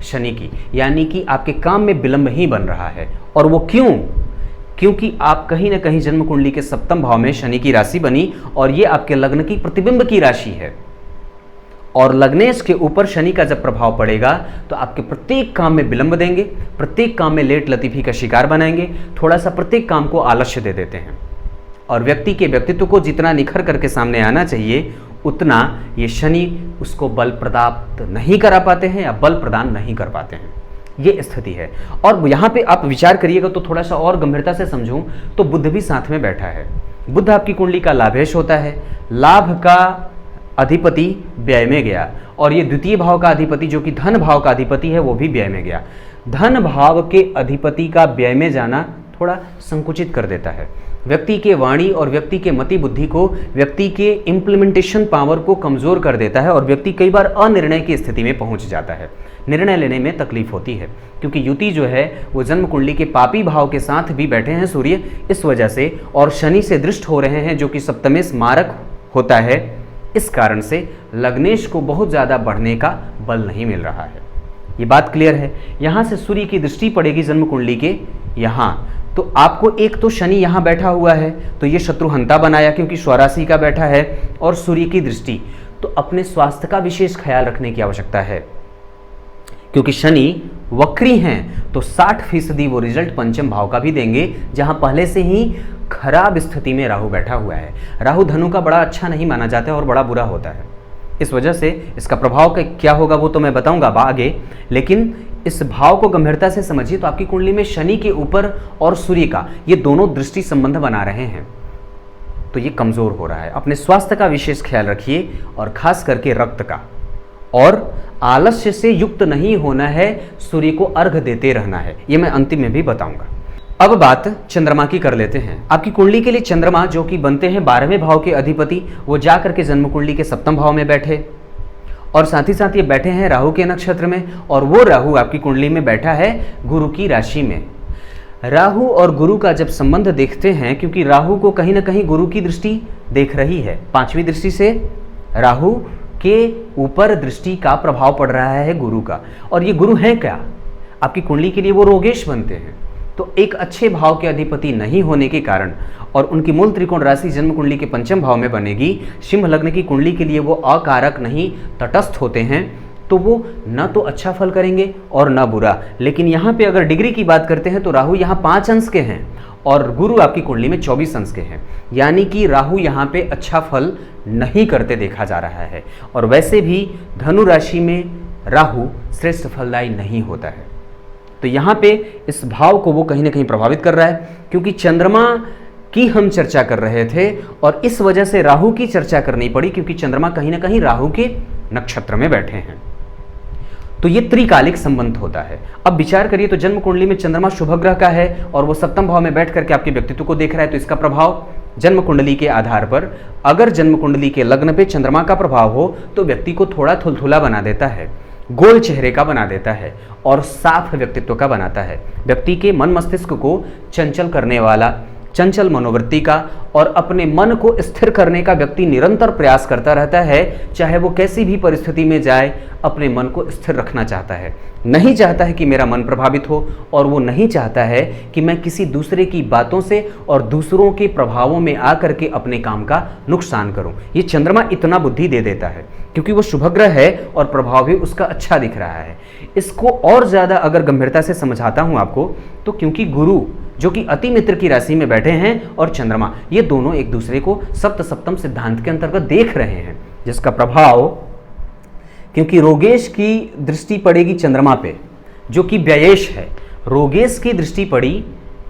शनि की। यानी कि आपके काम में विलंब ही बन रहा है। और वो क्यों? क्योंकि आप कहीं ना कहीं जन्म कुंडली के 7वें भाव में शनि की राशि बनी, और ये आपके लग्न की प्रतिबिंब की राशि है। और लग्नेश के ऊपर शनि का जब प्रभाव पड़ेगा तो आपके प्रत्येक काम में विलंब देंगे, प्रत्येक काम में लेट लतीफी का शिकार बनाएंगे, थोड़ा सा प्रत्येक काम को आलस्य दे देते हैं। और व्यक्ति के व्यक्तित्व को जितना निखर करके सामने आना चाहिए, उतना ये शनि उसको बल प्राप्त नहीं करा पाते हैं, या बल प्रदान नहीं कर पाते हैं। ये स्थिति है। और यहाँ पे आप विचार करिएगा तो थोड़ा सा और गंभीरता से समझूं तो बुध भी साथ में बैठा है। बुध आपकी कुंडली का लाभेश होता है। लाभ का अधिपति व्यय में गया, और ये द्वितीय भाव का अधिपति जो कि धन भाव का अधिपति है वो भी व्यय में गया। धन भाव के अधिपति का व्यय में जाना थोड़ा संकुचित कर देता है। व्यक्ति के वाणी और व्यक्ति के मति बुद्धि को, व्यक्ति के इम्प्लीमेंटेशन पावर को कमजोर कर देता है, और व्यक्ति कई बार अनिर्णय की स्थिति में पहुंच जाता है। निर्णय लेने में तकलीफ होती है, क्योंकि युति जो है वो जन्म कुंडली के पापी भाव के साथ भी बैठे हैं सूर्य, इस वजह से, और शनि से दृष्ट हो रहे हैं जो कि सप्तमेश मारक होता है। इस कारण से लग्नेश को बहुत ज़्यादा बढ़ने का बल नहीं मिल रहा है। ये बात क्लियर है। यहाँ से सूर्य की दृष्टि पड़ेगी जन्म कुंडली के यहाँ, तो आपको एक तो शनि यहाँ बैठा हुआ है तो ये शत्रुहंता बनाया, क्योंकि स्वराशि का बैठा है, और सूर्य की दृष्टि, तो अपने स्वास्थ्य का विशेष ख्याल रखने की आवश्यकता है। क्योंकि शनि वक्री हैं तो 60% वो रिजल्ट पंचम भाव का भी देंगे, जहां पहले से ही खराब स्थिति में राहु बैठा हुआ है। राहु धनु का बड़ा अच्छा नहीं माना जाता है और बड़ा बुरा होता है। इस वजह से इसका प्रभाव क्या होगा वो तो मैं बताऊंगा आगे, लेकिन इस भाव को गंभीरता से समझिए। तो आपकी कुंडली में शनि के ऊपर और सूर्य का ये दोनों दृष्टि संबंध बना रहे हैं, तो ये कमजोर हो रहा है। अपने स्वास्थ्य का विशेष ख्याल रखिए और खास करके रक्त का, और आलस्य से युक्त नहीं होना है, सूर्य को अर्घ देते रहना है, ये मैं अंतिम में भी बताऊंगा। अब बात चंद्रमा की कर लेते हैं। आपकी कुंडली के लिए चंद्रमा जो कि बनते हैं 12वें भाव के अधिपति, वो जाकर के जन्म कुंडली के 7वें भाव में बैठे, और साथ ही साथ ये बैठे हैं राहु के नक्षत्र में, और वो राहु आपकी कुंडली में बैठा है गुरु की राशि में। राहु और गुरु का जब संबंध देखते हैं, क्योंकि राहु को कहीं ना कहीं गुरु की दृष्टि देख रही है, 5वीं दृष्टि से राहु के ऊपर दृष्टि का प्रभाव पड़ रहा है गुरु का। और ये गुरु है क्या आपकी कुंडली के लिए, वो रोगेश बनते हैं। तो एक अच्छे भाव के अधिपति नहीं होने के कारण, और उनकी मूल त्रिकोण राशि जन्म कुंडली के 5वें भाव में बनेगी, सिंह लग्न की कुंडली के लिए वो अकारक नहीं तटस्थ होते हैं, तो वो न तो अच्छा फल करेंगे और न बुरा। लेकिन यहाँ पे अगर डिग्री की बात करते हैं तो राहु यहाँ 5 अंश के हैं और गुरु आपकी कुंडली में 24 अंश के हैं, यानी कि राहु यहाँ पे अच्छा फल नहीं करते देखा जा रहा है। और वैसे भी धनु राशि में राहु श्रेष्ठ फलदायी नहीं होता है। तो यहाँ पे इस भाव को वो कहीं ना कहीं प्रभावित कर रहा है, क्योंकि चंद्रमा की हम चर्चा कर रहे थे और इस वजह से राहु की चर्चा करनी पड़ी, क्योंकि चंद्रमा कहीं ना कहीं राहु के नक्षत्र में बैठे हैं। तो ये त्रिकालिक संबंध होता है। अब विचार करिए, तो जन्म कुंडली में चंद्रमा शुभ ग्रह का है और वो 7वें भाव में बैठ करके आपके व्यक्तित्व को देख रहा है, तो इसका प्रभाव जन्म कुंडली के आधार पर, अगर जन्म कुंडली के लग्न पे चंद्रमा का प्रभाव हो तो व्यक्ति को थोड़ा थुलथुला बना देता है, गोल चेहरे का बना देता है और साफ व्यक्तित्व का बनाता है। व्यक्ति के मन मस्तिष्क को चंचल करने वाला, चंचल मनोवृत्ति का और अपने मन को स्थिर करने का व्यक्ति निरंतर प्रयास करता रहता है। चाहे वो कैसी भी परिस्थिति में जाए, अपने मन को स्थिर रखना चाहता है, नहीं चाहता है कि मेरा मन प्रभावित हो, और वो नहीं चाहता है कि मैं किसी दूसरे की बातों से और दूसरों के प्रभावों में आकर के अपने काम का नुकसान करूं। ये चंद्रमा इतना बुद्धि दे देता है, क्योंकि वो शुभ ग्रह है और प्रभाव भी उसका अच्छा दिख रहा है। इसको और ज़्यादा अगर गंभीरता से समझाता हूं आपको, तो क्योंकि गुरु जो कि अति मित्र की राशि में बैठे हैं और चंद्रमा, ये दोनों एक दूसरे को सप्त सप्तम सिद्धांत के अंतर्गत देख रहे हैं, जिसका प्रभाव, क्योंकि रोगेश की दृष्टि पड़ेगी चंद्रमा पे जो कि व्ययेश है, रोगेश की दृष्टि पड़ी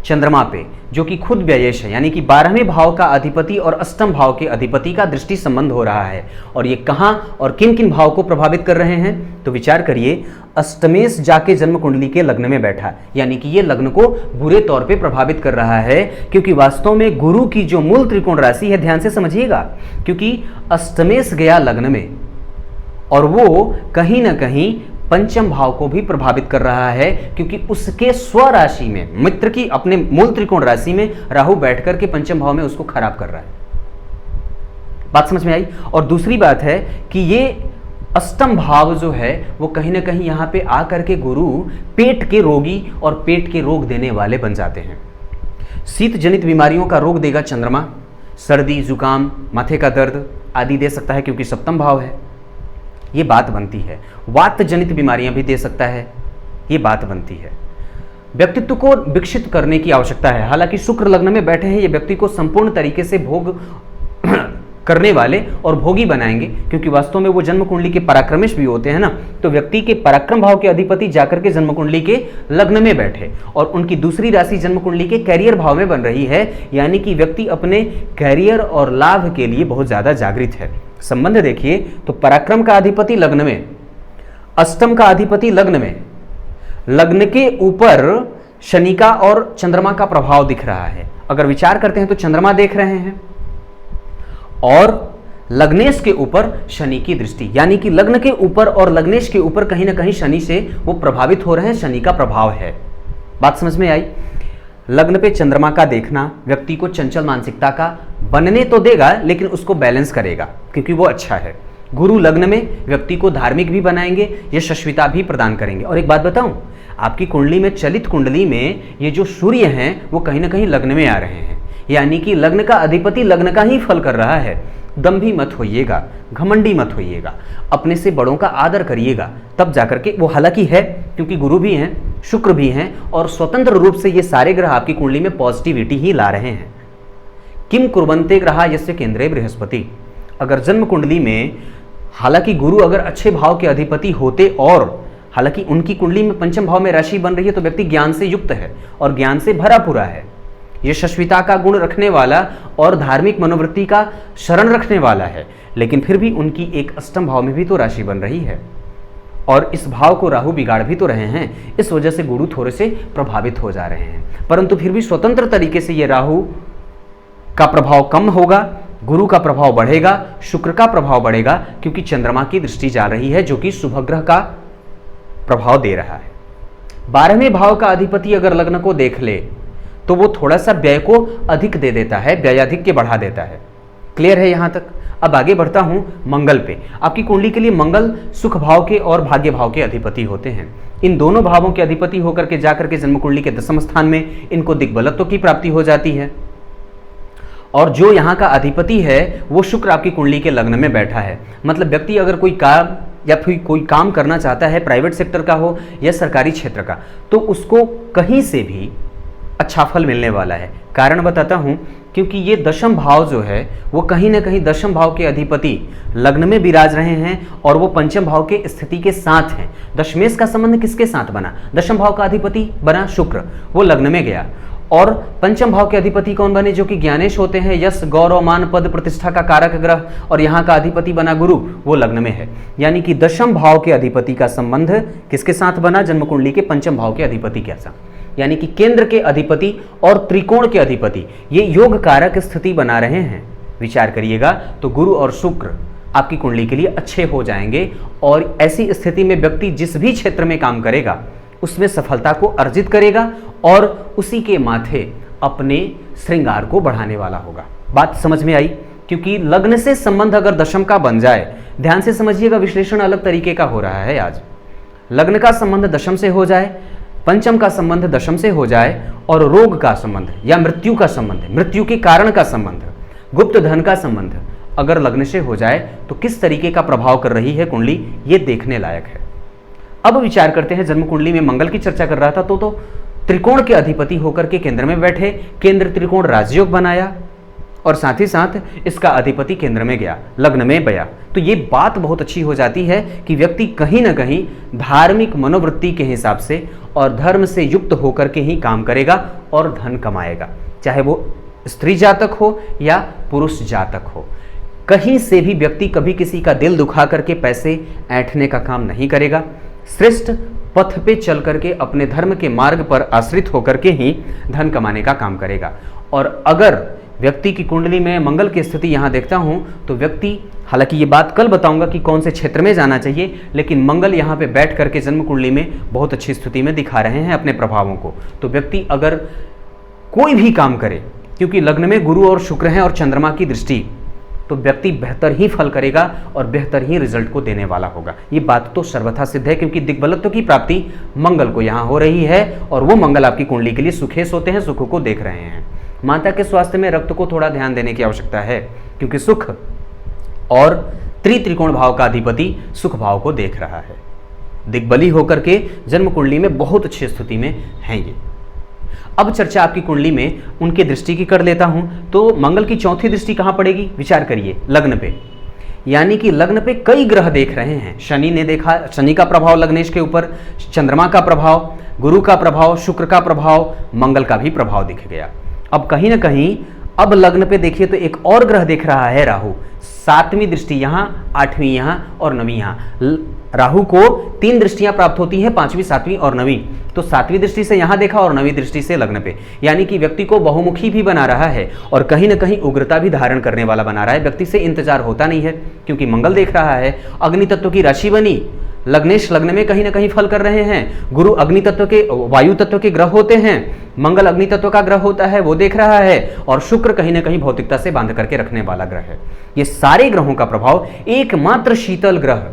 चंद्रमा पे जो कि खुद व्ययेश है, यानी कि 12वें भाव का अधिपति और अष्टम भाव के अधिपति का दृष्टि संबंध हो रहा है। और ये कहाँ और किन किन भाव को प्रभावित कर रहे हैं, तो विचार करिए, अष्टमेश जाके जन्म कुंडली के लग्न में बैठा, यानी कि ये लग्न को बुरे तौर पे प्रभावित कर रहा है, क्योंकि वास्तव में गुरु की जो मूल त्रिकोण राशि है, ध्यान से समझिएगा, क्योंकि अष्टमेश गया लग्न में और वो कहीं ना कहीं 5वें भाव को भी प्रभावित कर रहा है, क्योंकि उसके स्वराशि में, मित्र की अपने मूल त्रिकोण राशि में राहु बैठकर के 5वें भाव में उसको खराब कर रहा है। बात समझ में आई। और दूसरी बात है कि ये अष्टम भाव जो है वो कहीं ना कहीं यहाँ पे आकर के गुरु पेट के रोगी और पेट के रोग देने वाले बन जाते हैं। शीत जनित बीमारियों का रोग देगा चंद्रमा, सर्दी, जुकाम, माथे का दर्द आदि दे सकता है, क्योंकि 7वां भाव है, ये बात बनती है। वात जनित बीमारियां भी दे सकता है, ये बात बनती है। व्यक्तित्व को विकसित करने की आवश्यकता है। हालांकि शुक्र लग्न में बैठे हैं, ये व्यक्ति को संपूर्ण तरीके से भोग करने वाले और भोगी बनाएंगे, क्योंकि वास्तव में वो जन्म कुंडली के पराक्रमेश भी होते हैं ना। तो व्यक्ति के पराक्रम भाव के अधिपति जाकर के जन्म कुंडली के लग्न में बैठे और उनकी दूसरी राशि जन्म कुंडली के कैरियर भाव में बन रही है, यानी कि व्यक्ति अपने कैरियर और लाभ के लिए बहुत ज्यादा जागृत है। संबंध देखिए, तो पराक्रम का अधिपति लग्न में, अष्टम का अधिपति लग्न में, लग्न के ऊपर शनि का और चंद्रमा का प्रभाव दिख रहा है। अगर विचार करते हैं तो चंद्रमा देख रहे हैं और लग्नेश के ऊपर शनि की दृष्टि, यानी कि लग्न के ऊपर और लग्नेश के ऊपर कहीं ना कहीं शनि से वो प्रभावित हो रहे हैं, शनि का प्रभाव है। बात समझ में आई। लग्न पे चंद्रमा का देखना व्यक्ति को चंचल मानसिकता का बनने तो देगा, लेकिन उसको बैलेंस करेगा, क्योंकि वो अच्छा है। गुरु लग्न में व्यक्ति को धार्मिक भी बनाएंगे, यशस्विता भी प्रदान करेंगे। और एक बात बताऊं, आपकी कुंडली में, चलित कुंडली में ये जो सूर्य हैं वो कहीं ना कहीं लग्न में आ रहे हैं, यानी कि लग्न का अधिपति लग्न का ही फल कर रहा है। दंभी मत होइएगा, घमंडी मत होइएगा, अपने से बड़ों का आदर करिएगा, तब जाकर के वो, हालांकि है क्योंकि गुरु भी हैं, शुक्र भी हैं और स्वतंत्र रूप से ये सारे ग्रह आपकी कुंडली में पॉजिटिविटी ही ला रहे हैं। किम कुर्वन्ते ग्रहा यस्य केंद्रे बृहस्पति। अगर जन्म कुंडली में हालांकि गुरु अगर अच्छे भाव के अधिपति होते और हालांकि उनकी कुंडली में पंचम भाव में राशि बन रही है तो व्यक्ति ज्ञान से युक्त है और ज्ञान से भरा पूरा है, यशस्विता का गुण रखने वाला और धार्मिक मनोवृत्ति का शरण रखने वाला है, लेकिन फिर भी उनकी एक अष्टम भाव में भी तो राशि बन रही है और इस भाव को राहु बिगाड़ भी तो रहे हैं। इस वजह से गुरु थोड़े से प्रभावित हो जा रहे हैं, परंतु फिर भी स्वतंत्र तरीके से ये राहु का प्रभाव कम होगा, गुरु का प्रभाव बढ़ेगा, शुक्र का प्रभाव बढ़ेगा, क्योंकि चंद्रमा की दृष्टि जा रही है जो कि शुभ ग्रह का प्रभाव दे रहा है। 12वें भाव का अधिपति अगर लग्न को देख ले तो वो थोड़ा सा व्यय को अधिक दे देता है, व्ययाधिक के बढ़ा देता है। क्लियर है यहां तक? अब आगे बढ़ता हूं मंगल पे। आपकी कुंडली के लिए मंगल सुख भाव के और भाग्य भाव के अधिपति होते हैं। इन दोनों भावों के अधिपति होकर के जाकर के जन्म कुंडली के 10वें स्थान में इनको दिग्बलत्व की प्राप्ति हो जाती है और जो यहाँ का अधिपति है वो शुक्र आपकी कुंडली के लग्न में बैठा है। मतलब व्यक्ति अगर कोई काम या फिर कोई काम करना चाहता है, प्राइवेट सेक्टर का हो या सरकारी क्षेत्र का, तो उसको कहीं से भी अच्छा फल मिलने वाला है। कारण बताता हूं, क्योंकि ये दशम भाव जो है वो कहीं ना कहीं दशम भाव के अधिपति लग्न में विराज रहे हैं और वो पंचम भाव के स्थिति के साथ हैं। दशमेश का संबंध किसके साथ बना? दशम भाव का अधिपति बना शुक्र, वो लग्न में गया, और पंचम भाव के अधिपति कौन बने? जो कि ज्ञानेश होते हैं, यश गौरव मान पद प्रतिष्ठा का कारक ग्रह, और यहाँ का अधिपति बना गुरु, वो लग्न में है। यानी कि दशम भाव के अधिपति का संबंध किसके साथ बना? जन्म कुंडली के पंचम भाव के अधिपति के साथ। यानी कि केंद्र के अधिपति और त्रिकोण के अधिपति ये योग कारक स्थिति बना रहे हैं। विचार करिएगा तो गुरु और शुक्र आपकी कुंडली के लिए अच्छे हो जाएंगे और ऐसी स्थिति में व्यक्ति जिस भी क्षेत्र में काम करेगा उसमें सफलता को अर्जित करेगा और उसी के माथे अपने श्रृंगार को बढ़ाने वाला होगा। बात समझ में आई? क्योंकि लग्न से संबंध अगर दशम का बन जाए, ध्यान से समझिएगा, विश्लेषण अलग तरीके का हो रहा है आज। लग्न का संबंध दशम से हो जाए, पंचम का संबंध दशम से हो जाए और रोग का संबंध या मृत्यु का संबंध, मृत्यु के कारण का संबंध, गुप्त धन का संबंध अगर लग्न से हो जाए तो किस तरीके का प्रभाव कर रही है कुंडली, ये देखने लायक है। अब विचार करते हैं, जन्म कुंडली में मंगल की चर्चा कर रहा था तो त्रिकोण के अधिपति होकर के केंद्र में बैठे, केंद्र त्रिकोण राजयोग बनाया और साथ ही साथ इसका अधिपति केंद्र में गया, लग्न में गया। तो ये बात बहुत अच्छी हो जाती है कि व्यक्ति कहीं ना कहीं धार्मिक मनोवृत्ति के हिसाब से और धर्म से युक्त होकर के ही काम करेगा और धन कमाएगा, चाहे वो स्त्री जातक हो या पुरुष जातक हो। कहीं से भी व्यक्ति कभी किसी का दिल दुखा करके पैसे ऐंठने का काम नहीं करेगा। श्रेष्ठ पथ पे चल करके अपने धर्म के मार्ग पर आश्रित होकर के ही धन कमाने का काम करेगा। और अगर व्यक्ति की कुंडली में मंगल की स्थिति यहाँ देखता हूँ तो व्यक्ति, हालांकि ये बात कल बताऊंगा कि कौन से क्षेत्र में जाना चाहिए, लेकिन मंगल यहाँ पे बैठ करके जन्म कुंडली में बहुत अच्छी स्थिति में दिखा रहे हैं अपने प्रभावों को। तो व्यक्ति अगर कोई भी काम करे, क्योंकि लग्न में गुरु और शुक्र हैं और चंद्रमा की दृष्टि, तो व्यक्ति बेहतर ही फल करेगा और बेहतर ही रिजल्ट को देने वाला होगा। ये बात तो सर्वथा सिद्ध है, क्योंकि दिग्बलत्व की प्राप्ति मंगल को यहाँ हो रही है और वो मंगल आपकी कुंडली के लिए सुखेश होते हैं, सुख को देख रहे हैं। माता के स्वास्थ्य में रक्त को थोड़ा ध्यान देने की आवश्यकता है, क्योंकि सुख और त्रिकोण भाव का अधिपति सुख भाव को देख रहा है। दिग्बली होकर के जन्म कुंडली में बहुत अच्छी स्थिति में है ये। अब चर्चा आपकी कुंडली में उनके दृष्टि की कर लेता हूं, तो मंगल की चौथी दृष्टि कहां पड़ेगी? विचार करिए, लग्न पे। यानी कि लग्न पे कई ग्रह देख रहे हैं। शनि ने देखा, शनि का प्रभाव लग्नेश के ऊपर, चंद्रमा का प्रभाव, गुरु का प्रभाव, शुक्र का प्रभाव, मंगल का भी प्रभाव दिख गया। अब कहीं ना कहीं अब लग्न पे देखिए तो एक और ग्रह दिख रहा है, राहु। 7वीं दृष्टि यहाँ, 8वीं यहाँ और 9वीं यहाँ। राहु को 3 दृष्टियां प्राप्त होती हैं, 5वीं, 7वीं और 9वीं। तो 7वीं दृष्टि से यहाँ देखा और 9वीं दृष्टि से लग्न पे, यानी कि व्यक्ति को बहुमुखी भी बना रहा है और कहीं ना कहीं उग्रता भी धारण करने वाला बना रहा है। व्यक्ति से इंतजार होता नहीं है, क्योंकि मंगल देख रहा है, अग्नि तत्व की राशि बनी, लग्नेश लग्न में कहीं ना कहीं फल कर रहे हैं। गुरु अग्नि तत्व के, वायु तत्व के ग्रह होते हैं, मंगल अग्नि तत्व का ग्रह होता है, वो देख रहा है, और शुक्र कहीं ना कहीं भौतिकता से बांध करके रखने वाला ग्रह है। ये सारे ग्रहों का प्रभाव, एकमात्र शीतल ग्रह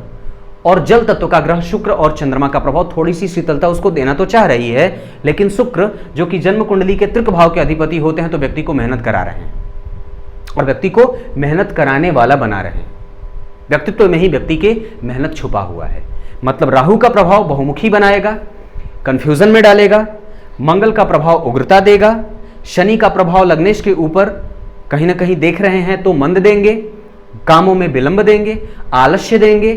और जल तत्व का ग्रह शुक्र और चंद्रमा का प्रभाव थोड़ी सी शीतलता उसको देना तो चाह रही है, लेकिन शुक्र जो कि जन्म कुंडली के त्रिक भाव के अधिपति होते हैं तो व्यक्ति को मेहनत करा रहे हैं और व्यक्ति को मेहनत कराने वाला बना रहे हैं। व्यक्तित्व में ही व्यक्ति के मेहनत छुपा हुआ है। मतलब राहु का प्रभाव बहुमुखी बनाएगा, कंफ्यूजन में डालेगा, मंगल का प्रभाव उग्रता देगा, शनि का प्रभाव लग्नेश के ऊपर कहीं ना कहीं देख रहे हैं तो मंद देंगे, कामों में विलंब देंगे, आलस्य देंगे,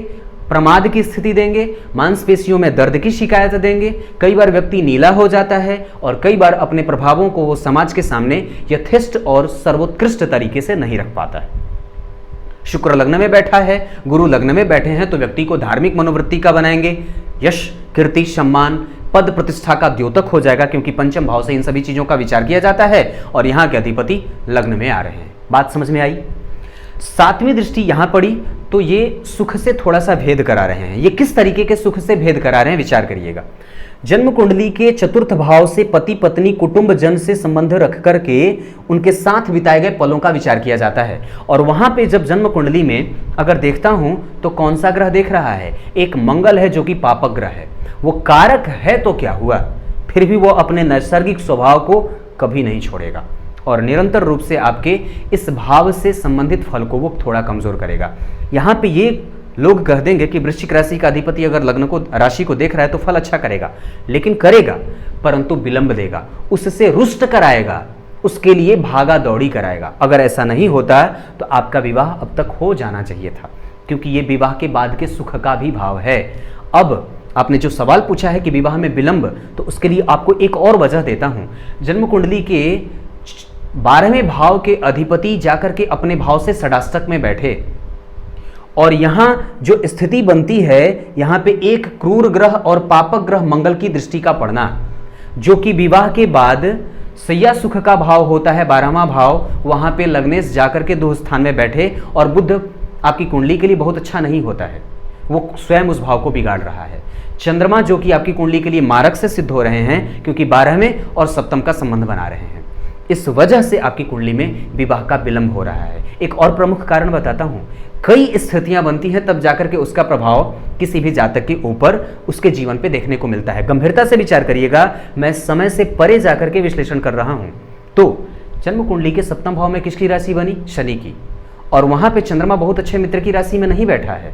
प्रमाद की स्थिति देंगे, मांसपेशियों में दर्द की शिकायत देंगे। कई बार व्यक्ति नीला हो जाता है और कई बार अपने प्रभावों को वो समाज के सामने यथेष्ट और सर्वोत्कृष्ट तरीके से नहीं रख पाता है। शुक्र लग्न में बैठा है, गुरु लग्न में बैठे हैं तो व्यक्ति को धार्मिक मनोवृत्ति का बनाएंगे, यश, कीर्ति, सम्मान, पद प्रतिष्ठा का द्योतक हो जाएगा, क्योंकि पंचम भाव से इन सभी चीजों का विचार किया जाता है और यहां के अधिपति लग्न में आ रहे हैं। बात समझ में आई? सातवीं दृष्टि यहां पड़ी तो ये सुख से थोड़ा सा भेद करा रहे हैं। ये किस तरीके के सुख से भेद करा रहे हैं, विचार करिएगा। जन्म कुंडली के चतुर्थ भाव से पति पत्नी कुटुंब जन से संबंध रख करके उनके साथ बिताए गए पलों का विचार किया जाता है। और वहां पे जब जन्म कुंडली में अगर देखता हूं तो कौन सा ग्रह देख रहा है? एक मंगल है जो कि पापक ग्रह है। वो कारक है तो क्या हुआ, फिर भी वो अपने नैसर्गिक स्वभाव को कभी नहीं छोड़ेगा और निरंतर रूप से आपके इस भाव से संबंधित फल को वो थोड़ा कमजोर करेगा। यहाँ पे ये लोग कह देंगे कि वृश्चिक राशि का अधिपति अगर लग्न को, राशि को देख रहा है तो फल अच्छा करेगा, लेकिन करेगा परंतु विलंब देगा, उससे रुष्ट कराएगा, उसके लिए भागा दौड़ी कराएगा। अगर ऐसा नहीं होता तो आपका विवाह अब तक हो जाना चाहिए था, क्योंकि ये विवाह के बाद के सुख का भी भाव है। अब आपने जो सवाल पूछा है कि विवाह में विलंब, तो उसके लिए आपको एक और वजह देता हूं। जन्म कुंडली के 12वें भाव के अधिपति जाकर के अपने भाव से षडाष्टक में बैठे और यहां जो स्थिति बनती है, यहां पे एक क्रूर ग्रह और पापक ग्रह मंगल की दृष्टि का पड़ना, जो कि विवाह के बाद सैया सुख का भाव होता है 12वां भाव, वहां पे लग्नेश जाकर के 2 स्थान में बैठे और बुध आपकी कुंडली के लिए बहुत अच्छा नहीं होता है, वो स्वयं उस भाव को बिगाड़ रहा है। चंद्रमा जो कि आपकी कुंडली के लिए मारक से सिद्ध हो रहे हैं, क्योंकि 12वें और सप्तम का संबंध बना रहे हैं। इस वजह से आपकी कुंडली में विवाह का विलंब हो रहा है। एक और प्रमुख कारण बताता हूं, कई स्थितियां बनती हैं तब जाकर के उसका प्रभाव किसी भी जातक के ऊपर, उसके जीवन पे देखने को मिलता है। गंभीरता से विचार करिएगा, मैं समय से परे जाकर के विश्लेषण कर रहा हूं। तो जन्म कुंडली के सप्तम भाव में किसकी राशि बनी? शनि की। और वहां पे चंद्रमा बहुत अच्छे मित्र की राशि में नहीं बैठा है,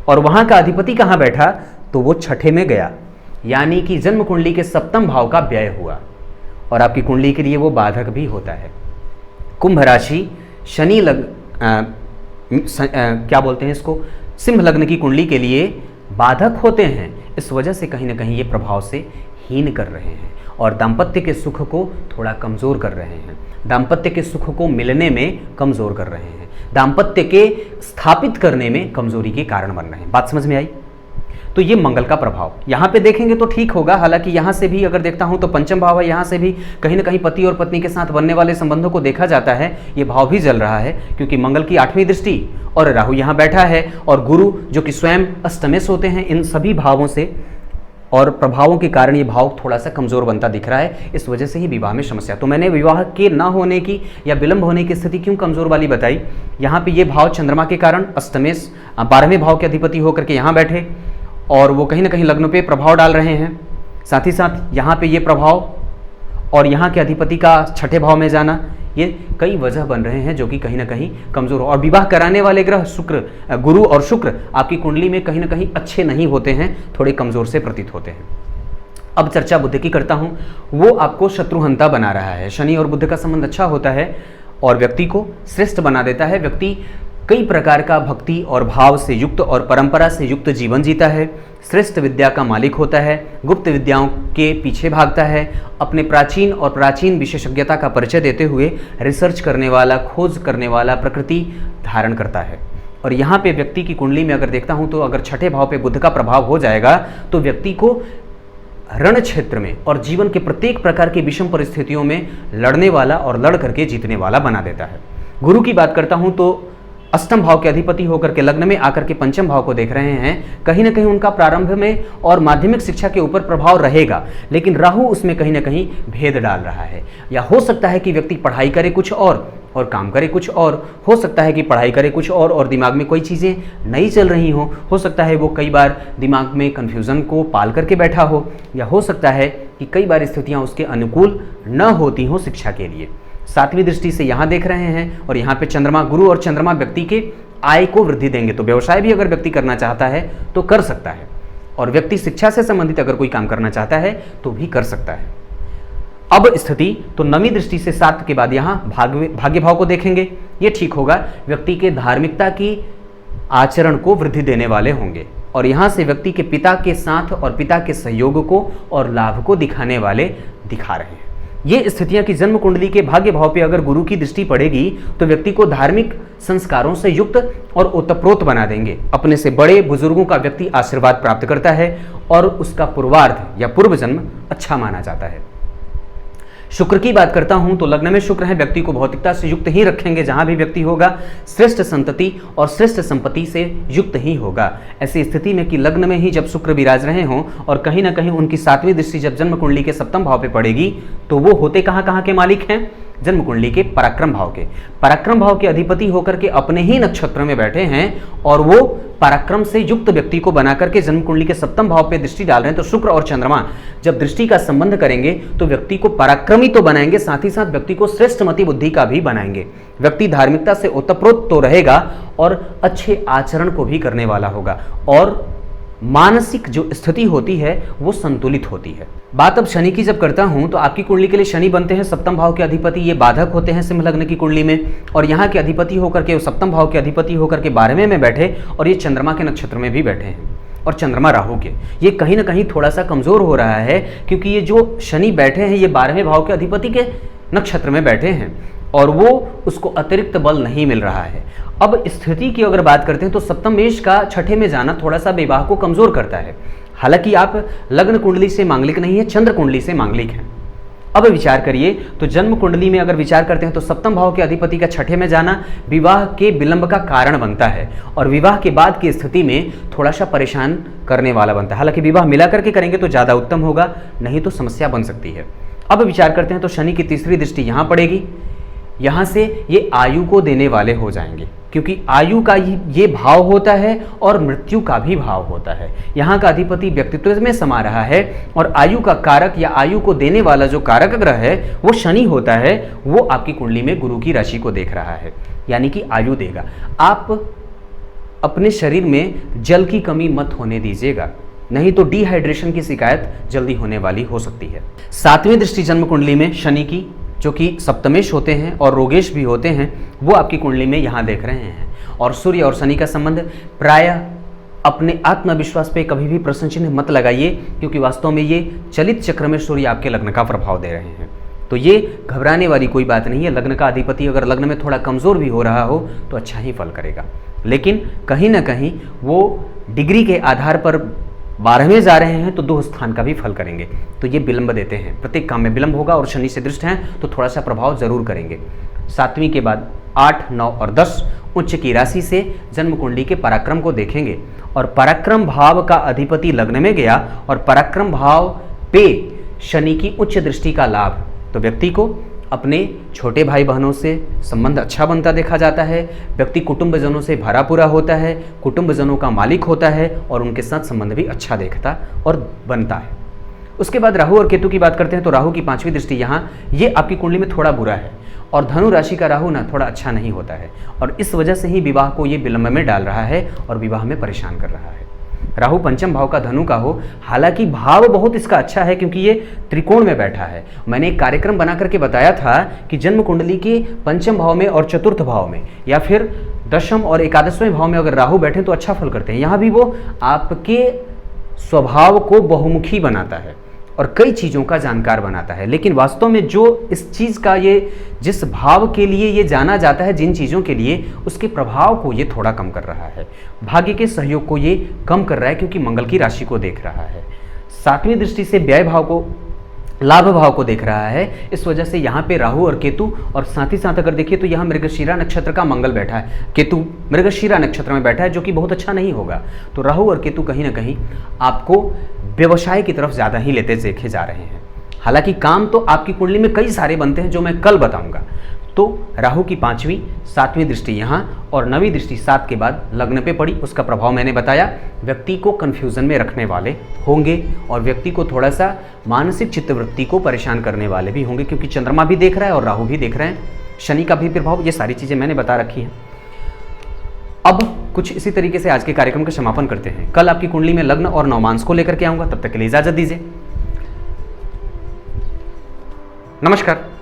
और वहां का अधिपति कहां बैठा? तो वो छठे में गया, यानी कि जन्म कुंडली के सप्तम भाव का व्यय हुआ और आपकी कुंडली के लिए वो बाधक भी होता है। कुंभ राशि शनि क्या बोलते हैं इसको, सिंह लग्न की कुंडली के लिए बाधक होते हैं। इस वजह से कहीं ना कहीं ये प्रभाव से हीन कर रहे हैं और दाम्पत्य के सुख को थोड़ा कमजोर कर रहे हैं, दाम्पत्य के सुख को मिलने में कमजोर कर रहे हैं, दाम्पत्य के स्थापित करने में कमजोरी के कारण बन रहे हैं। बात समझ में आई? तो ये मंगल का प्रभाव यहाँ पे देखेंगे तो ठीक होगा। हालांकि यहाँ से भी अगर देखता हूँ तो पंचम भाव है, यहाँ से भी कहीं ना कहीं पति और पत्नी के साथ बनने वाले संबंधों को देखा जाता है। ये भाव भी जल रहा है क्योंकि मंगल की 8वीं दृष्टि और राहु यहाँ बैठा है और गुरु जो कि स्वयं अष्टमेश होते हैं। इन सभी भावों से और प्रभावों के कारण ये भाव थोड़ा सा कमजोर बनता दिख रहा है। इस वजह से ही विवाह में समस्या। तो मैंने विवाह के ना होने की या विलंब होने की स्थिति क्यों कमजोर वाली बताई? यहाँ पे ये भाव चंद्रमा के कारण अष्टमेश 12वें भाव के अधिपति होकर के यहाँ बैठे और वो कहीं ना कहीं लग्न पे प्रभाव डाल रहे हैं। साथ ही साथ यहाँ पे ये प्रभाव और यहाँ के अधिपति का छठे भाव में जाना, ये कई वजह बन रहे हैं जो कि कहीं ना कहीं कमजोर हो। और विवाह कराने वाले ग्रह शुक्र, गुरु और शुक्र आपकी कुंडली में कहीं ना कहीं अच्छे नहीं होते हैं, थोड़े कमजोर से प्रतीत होते हैं। अब चर्चा बुध की करता हूं। वो आपको शत्रुहंता बना रहा है। शनि और बुध का संबंध अच्छा होता है और व्यक्ति को श्रेष्ठ बना देता है। व्यक्ति कई प्रकार का भक्ति और भाव से युक्त और परंपरा से युक्त जीवन जीता है, श्रेष्ठ विद्या का मालिक होता है, गुप्त विद्याओं के पीछे भागता है, अपने प्राचीन विशेषज्ञता का परिचय देते हुए रिसर्च करने वाला, खोज करने वाला प्रकृति धारण करता है। और यहाँ पे व्यक्ति की कुंडली में अगर देखता हूँ तो अगर छठे भाव पे बुध का प्रभाव हो जाएगा तो व्यक्ति को रण क्षेत्र में और जीवन के प्रत्येक प्रकार की विषम परिस्थितियों में लड़ने वाला और लड़ करके जीतने वाला बना देता है। गुरु की बात करता हूँ तो अष्टम भाव के अधिपति होकर के लग्न में आकर के पंचम भाव को देख रहे हैं। कहीं ना कहीं उनका प्रारंभ में और माध्यमिक शिक्षा के ऊपर प्रभाव रहेगा, लेकिन राहु उसमें कहीं ना कहीं भेद डाल रहा है। या हो सकता है कि व्यक्ति पढ़ाई करे कुछ और काम करे कुछ और। हो सकता है कि पढ़ाई करे कुछ और दिमाग में कोई चीज़ें नहीं चल रही हो सकता है वो कई बार दिमाग में कन्फ्यूज़न को पाल करके बैठा हो, या हो सकता है कि कई बार स्थितियाँ उसके अनुकूल न होती हों शिक्षा के लिए। 7वीं दृष्टि से यहाँ देख रहे हैं और यहाँ पे चंद्रमा, गुरु और चंद्रमा व्यक्ति के आय को वृद्धि देंगे। तो व्यवसाय भी अगर व्यक्ति करना चाहता है तो कर सकता है, और व्यक्ति शिक्षा से संबंधित अगर कोई काम करना चाहता है तो भी कर सकता है। अब स्थिति तो 9वीं दृष्टि से 7 के बाद यहाँ भाग्य भाव को देखेंगे। ये ठीक होगा। व्यक्ति के धार्मिकता की आचरण को वृद्धि देने वाले होंगे और यहाँ से व्यक्ति के पिता के साथ और पिता के सहयोग को और लाभ को दिखाने वाले दिखा रहे हैं। ये स्थितियां कि जन्म कुंडली के भाग्य भाव पे अगर गुरु की दृष्टि पड़ेगी तो व्यक्ति को धार्मिक संस्कारों से युक्त और ओतप्रोत बना देंगे। अपने से बड़े बुजुर्गों का व्यक्ति आशीर्वाद प्राप्त करता है और उसका पूर्वार्ध या पूर्व जन्म अच्छा माना जाता है। शुक्र की बात करता हूं तो लग्न में शुक्र है, व्यक्ति को भौतिकता से युक्त ही रखेंगे। जहां भी व्यक्ति होगा श्रेष्ठ संतति और श्रेष्ठ संपत्ति से युक्त ही होगा। ऐसी स्थिति में कि लग्न में ही जब शुक्र विराज रहे हों और कहीं ना कहीं उनकी 7वीं दृष्टि जब जन्म कुंडली के 7वें भाव पे पड़ेगी तो वो होते कहां के मालिक हैं? जन्म कुंडली के पराक्रम भाव के। पराक्रम भाव के अधिपति होकर के अपने ही नक्षत्र में बैठे हैं और वो पराक्रम से युक्त व्यक्ति को बना करके जन्म कुंडली के 7वें भाव पे दृष्टि डाल रहे हैं। तो शुक्र और चंद्रमा जब दृष्टि का संबंध करेंगे तो व्यक्ति को पराक्रमी तो बनाएंगे, साथ ही साथ व्यक्ति को श्रेष्ठमति बुद्धि का भी बनाएंगे। व्यक्ति धार्मिकता से ओतप्रोत तो रहेगा और अच्छे आचरण को भी करने वाला होगा और मानसिक जो स्थिति होती है वो संतुलित होती है। बात अब शनि की जब करता हूं तो आपकी कुंडली के लिए शनि बनते हैं 7वें भाव के अधिपति। ये बाधक होते हैं सिंह लग्न की कुंडली में और यहाँ के अधिपति होकर के 7वें भाव के अधिपति होकर के 12वें में बैठे और ये चंद्रमा के नक्षत्र में भी बैठे हैं और चंद्रमा राहु के। ये कहीं ना कहीं थोड़ा सा कमजोर हो रहा है क्योंकि ये जो शनि बैठे हैं ये 12वें भाव के अधिपति के नक्षत्र में बैठे हैं और वो उसको अतिरिक्त बल नहीं मिल रहा है। अब स्थिति की अगर बात करते हैं तो सप्तम मेष का छठे में जाना थोड़ा सा विवाह को कमजोर करता है। हालांकि आप लग्न कुंडली से मांगलिक नहीं है, चंद्र कुंडली से मांगलिक हैं। अब विचार करिए तो जन्म कुंडली में अगर विचार करते हैं तो 7वें भाव के अधिपति का छठे में जाना विवाह के विलंब का कारण बनता है और विवाह के बाद की स्थिति में थोड़ा सा परेशान करने वाला बनता है। हालांकि विवाह मिला करके करेंगे तो ज़्यादा उत्तम होगा, नहीं तो समस्या बन सकती है। अब विचार करते हैं तो शनि की 3री दृष्टि यहाँ पड़ेगी। यहाँ से ये आयु को देने वाले हो जाएंगे क्योंकि आयु का ये भाव होता है और मृत्यु का भी भाव होता है। यहाँ का अधिपति व्यक्तित्व में समा रहा है और आयु का कारक या आयु को देने वाला जो कारक ग्रह है वो शनि होता है। वो आपकी कुंडली में गुरु की राशि को देख रहा है, यानी कि आयु देगा। आप अपने शरीर में जल की कमी मत होने दीजिएगा, नहीं तो डिहाइड्रेशन की शिकायत जल्दी होने वाली हो सकती है। 7वीं दृष्टि जन्म कुंडली में शनि की, जो कि सप्तमेश होते हैं और रोगेश भी होते हैं, वो आपकी कुंडली में यहाँ देख रहे हैं। और सूर्य और शनि का संबंध प्रायः अपने आत्मविश्वास पे कभी भी प्रश्न चिन्ह मत लगाइए क्योंकि वास्तव में ये चलित चक्र में सूर्य आपके लग्न का प्रभाव दे रहे हैं। तो ये घबराने वाली कोई बात नहीं है। लग्न का अधिपति अगर लग्न में थोड़ा कमज़ोर भी हो रहा हो तो अच्छा ही फल करेगा, लेकिन कहीं ना कहीं वो डिग्री के आधार पर 12वें जा रहे हैं तो 2 स्थान का भी फल करेंगे। तो ये विलंब देते हैं, प्रत्येक काम में विलंब होगा और शनि से दृष्ट हैं तो थोड़ा सा प्रभाव जरूर करेंगे। 7वीं के बाद 8, 9 और 10 उच्च की राशि से जन्म कुंडली के पराक्रम को देखेंगे और पराक्रम भाव का अधिपति लग्न में गया और पराक्रम भाव पे शनि की उच्च दृष्टि का लाभ, तो व्यक्ति को अपने छोटे भाई बहनों से संबंध अच्छा बनता देखा जाता है। व्यक्ति कुटुंबजनों से भरा पूरा होता है, कुटुंबजनों का मालिक होता है और उनके साथ संबंध भी अच्छा देखता और बनता है। उसके बाद राहु और केतु की बात करते हैं तो राहु की 5वीं दृष्टि यहाँ, ये आपकी कुंडली में थोड़ा बुरा है और धनु राशि का राहु ना थोड़ा अच्छा नहीं होता है और इस वजह से ही विवाह को ये विलंब में डाल रहा है और विवाह में परेशान कर रहा है। राहु पंचम भाव का धनु का हो, हालांकि भाव बहुत इसका अच्छा है क्योंकि ये त्रिकोण में बैठा है। मैंने एक कार्यक्रम बना करके बताया था कि जन्म कुंडली के पंचम भाव में और चतुर्थ भाव में या फिर 10वें और 11वें भाव में अगर राहु बैठे तो अच्छा फल करते हैं। यहाँ भी वो आपके स्वभाव को बहुमुखी बनाता है और कई चीज़ों का जानकार बनाता है, लेकिन वास्तव में जो इस चीज़ का ये जिस भाव के लिए ये जाना जाता है, जिन चीज़ों के लिए, उसके प्रभाव को ये थोड़ा कम कर रहा है। भाग्य के सहयोग को ये कम कर रहा है क्योंकि मंगल की राशि को देख रहा है। 7वीं दृष्टि से व्यय भाव को, लाभ भाव को देख रहा है। इस वजह से यहाँ पे राहु और केतु, और साथ ही साथ अगर देखिए तो यहाँ मृगशीरा नक्षत्र का मंगल बैठा है, केतु मृगशीरा नक्षत्र में बैठा है जो कि बहुत अच्छा नहीं होगा। तो राहु और केतु कहीं ना कहीं आपको व्यवसाय की तरफ ज़्यादा ही लेते देखे जा रहे हैं। हालांकि काम तो आपकी कुंडली में कई सारे बनते हैं जो मैं कल बताऊंगा। तो राहु की 5वीं 7वीं दृष्टि यहाँ और 9वीं दृष्टि 7 के बाद लग्न पे पड़ी, उसका प्रभाव मैंने बताया। व्यक्ति को कन्फ्यूज़न में रखने वाले होंगे और व्यक्ति को थोड़ा सा मानसिक चित्तवृत्ति को परेशान करने वाले भी होंगे क्योंकि चंद्रमा भी देख रहा है और राहु भी देख रहे हैं, शनि का भी प्रभाव, ये सारी चीज़ें मैंने बता रखी हैं। अब कुछ इसी तरीके से आज के कार्यक्रम का समापन करते हैं। कल आपकी कुंडली में लग्न और नवमांस को लेकर के आऊँगा, तब तक के लिए इजाज़त दीजिए। नमस्कार।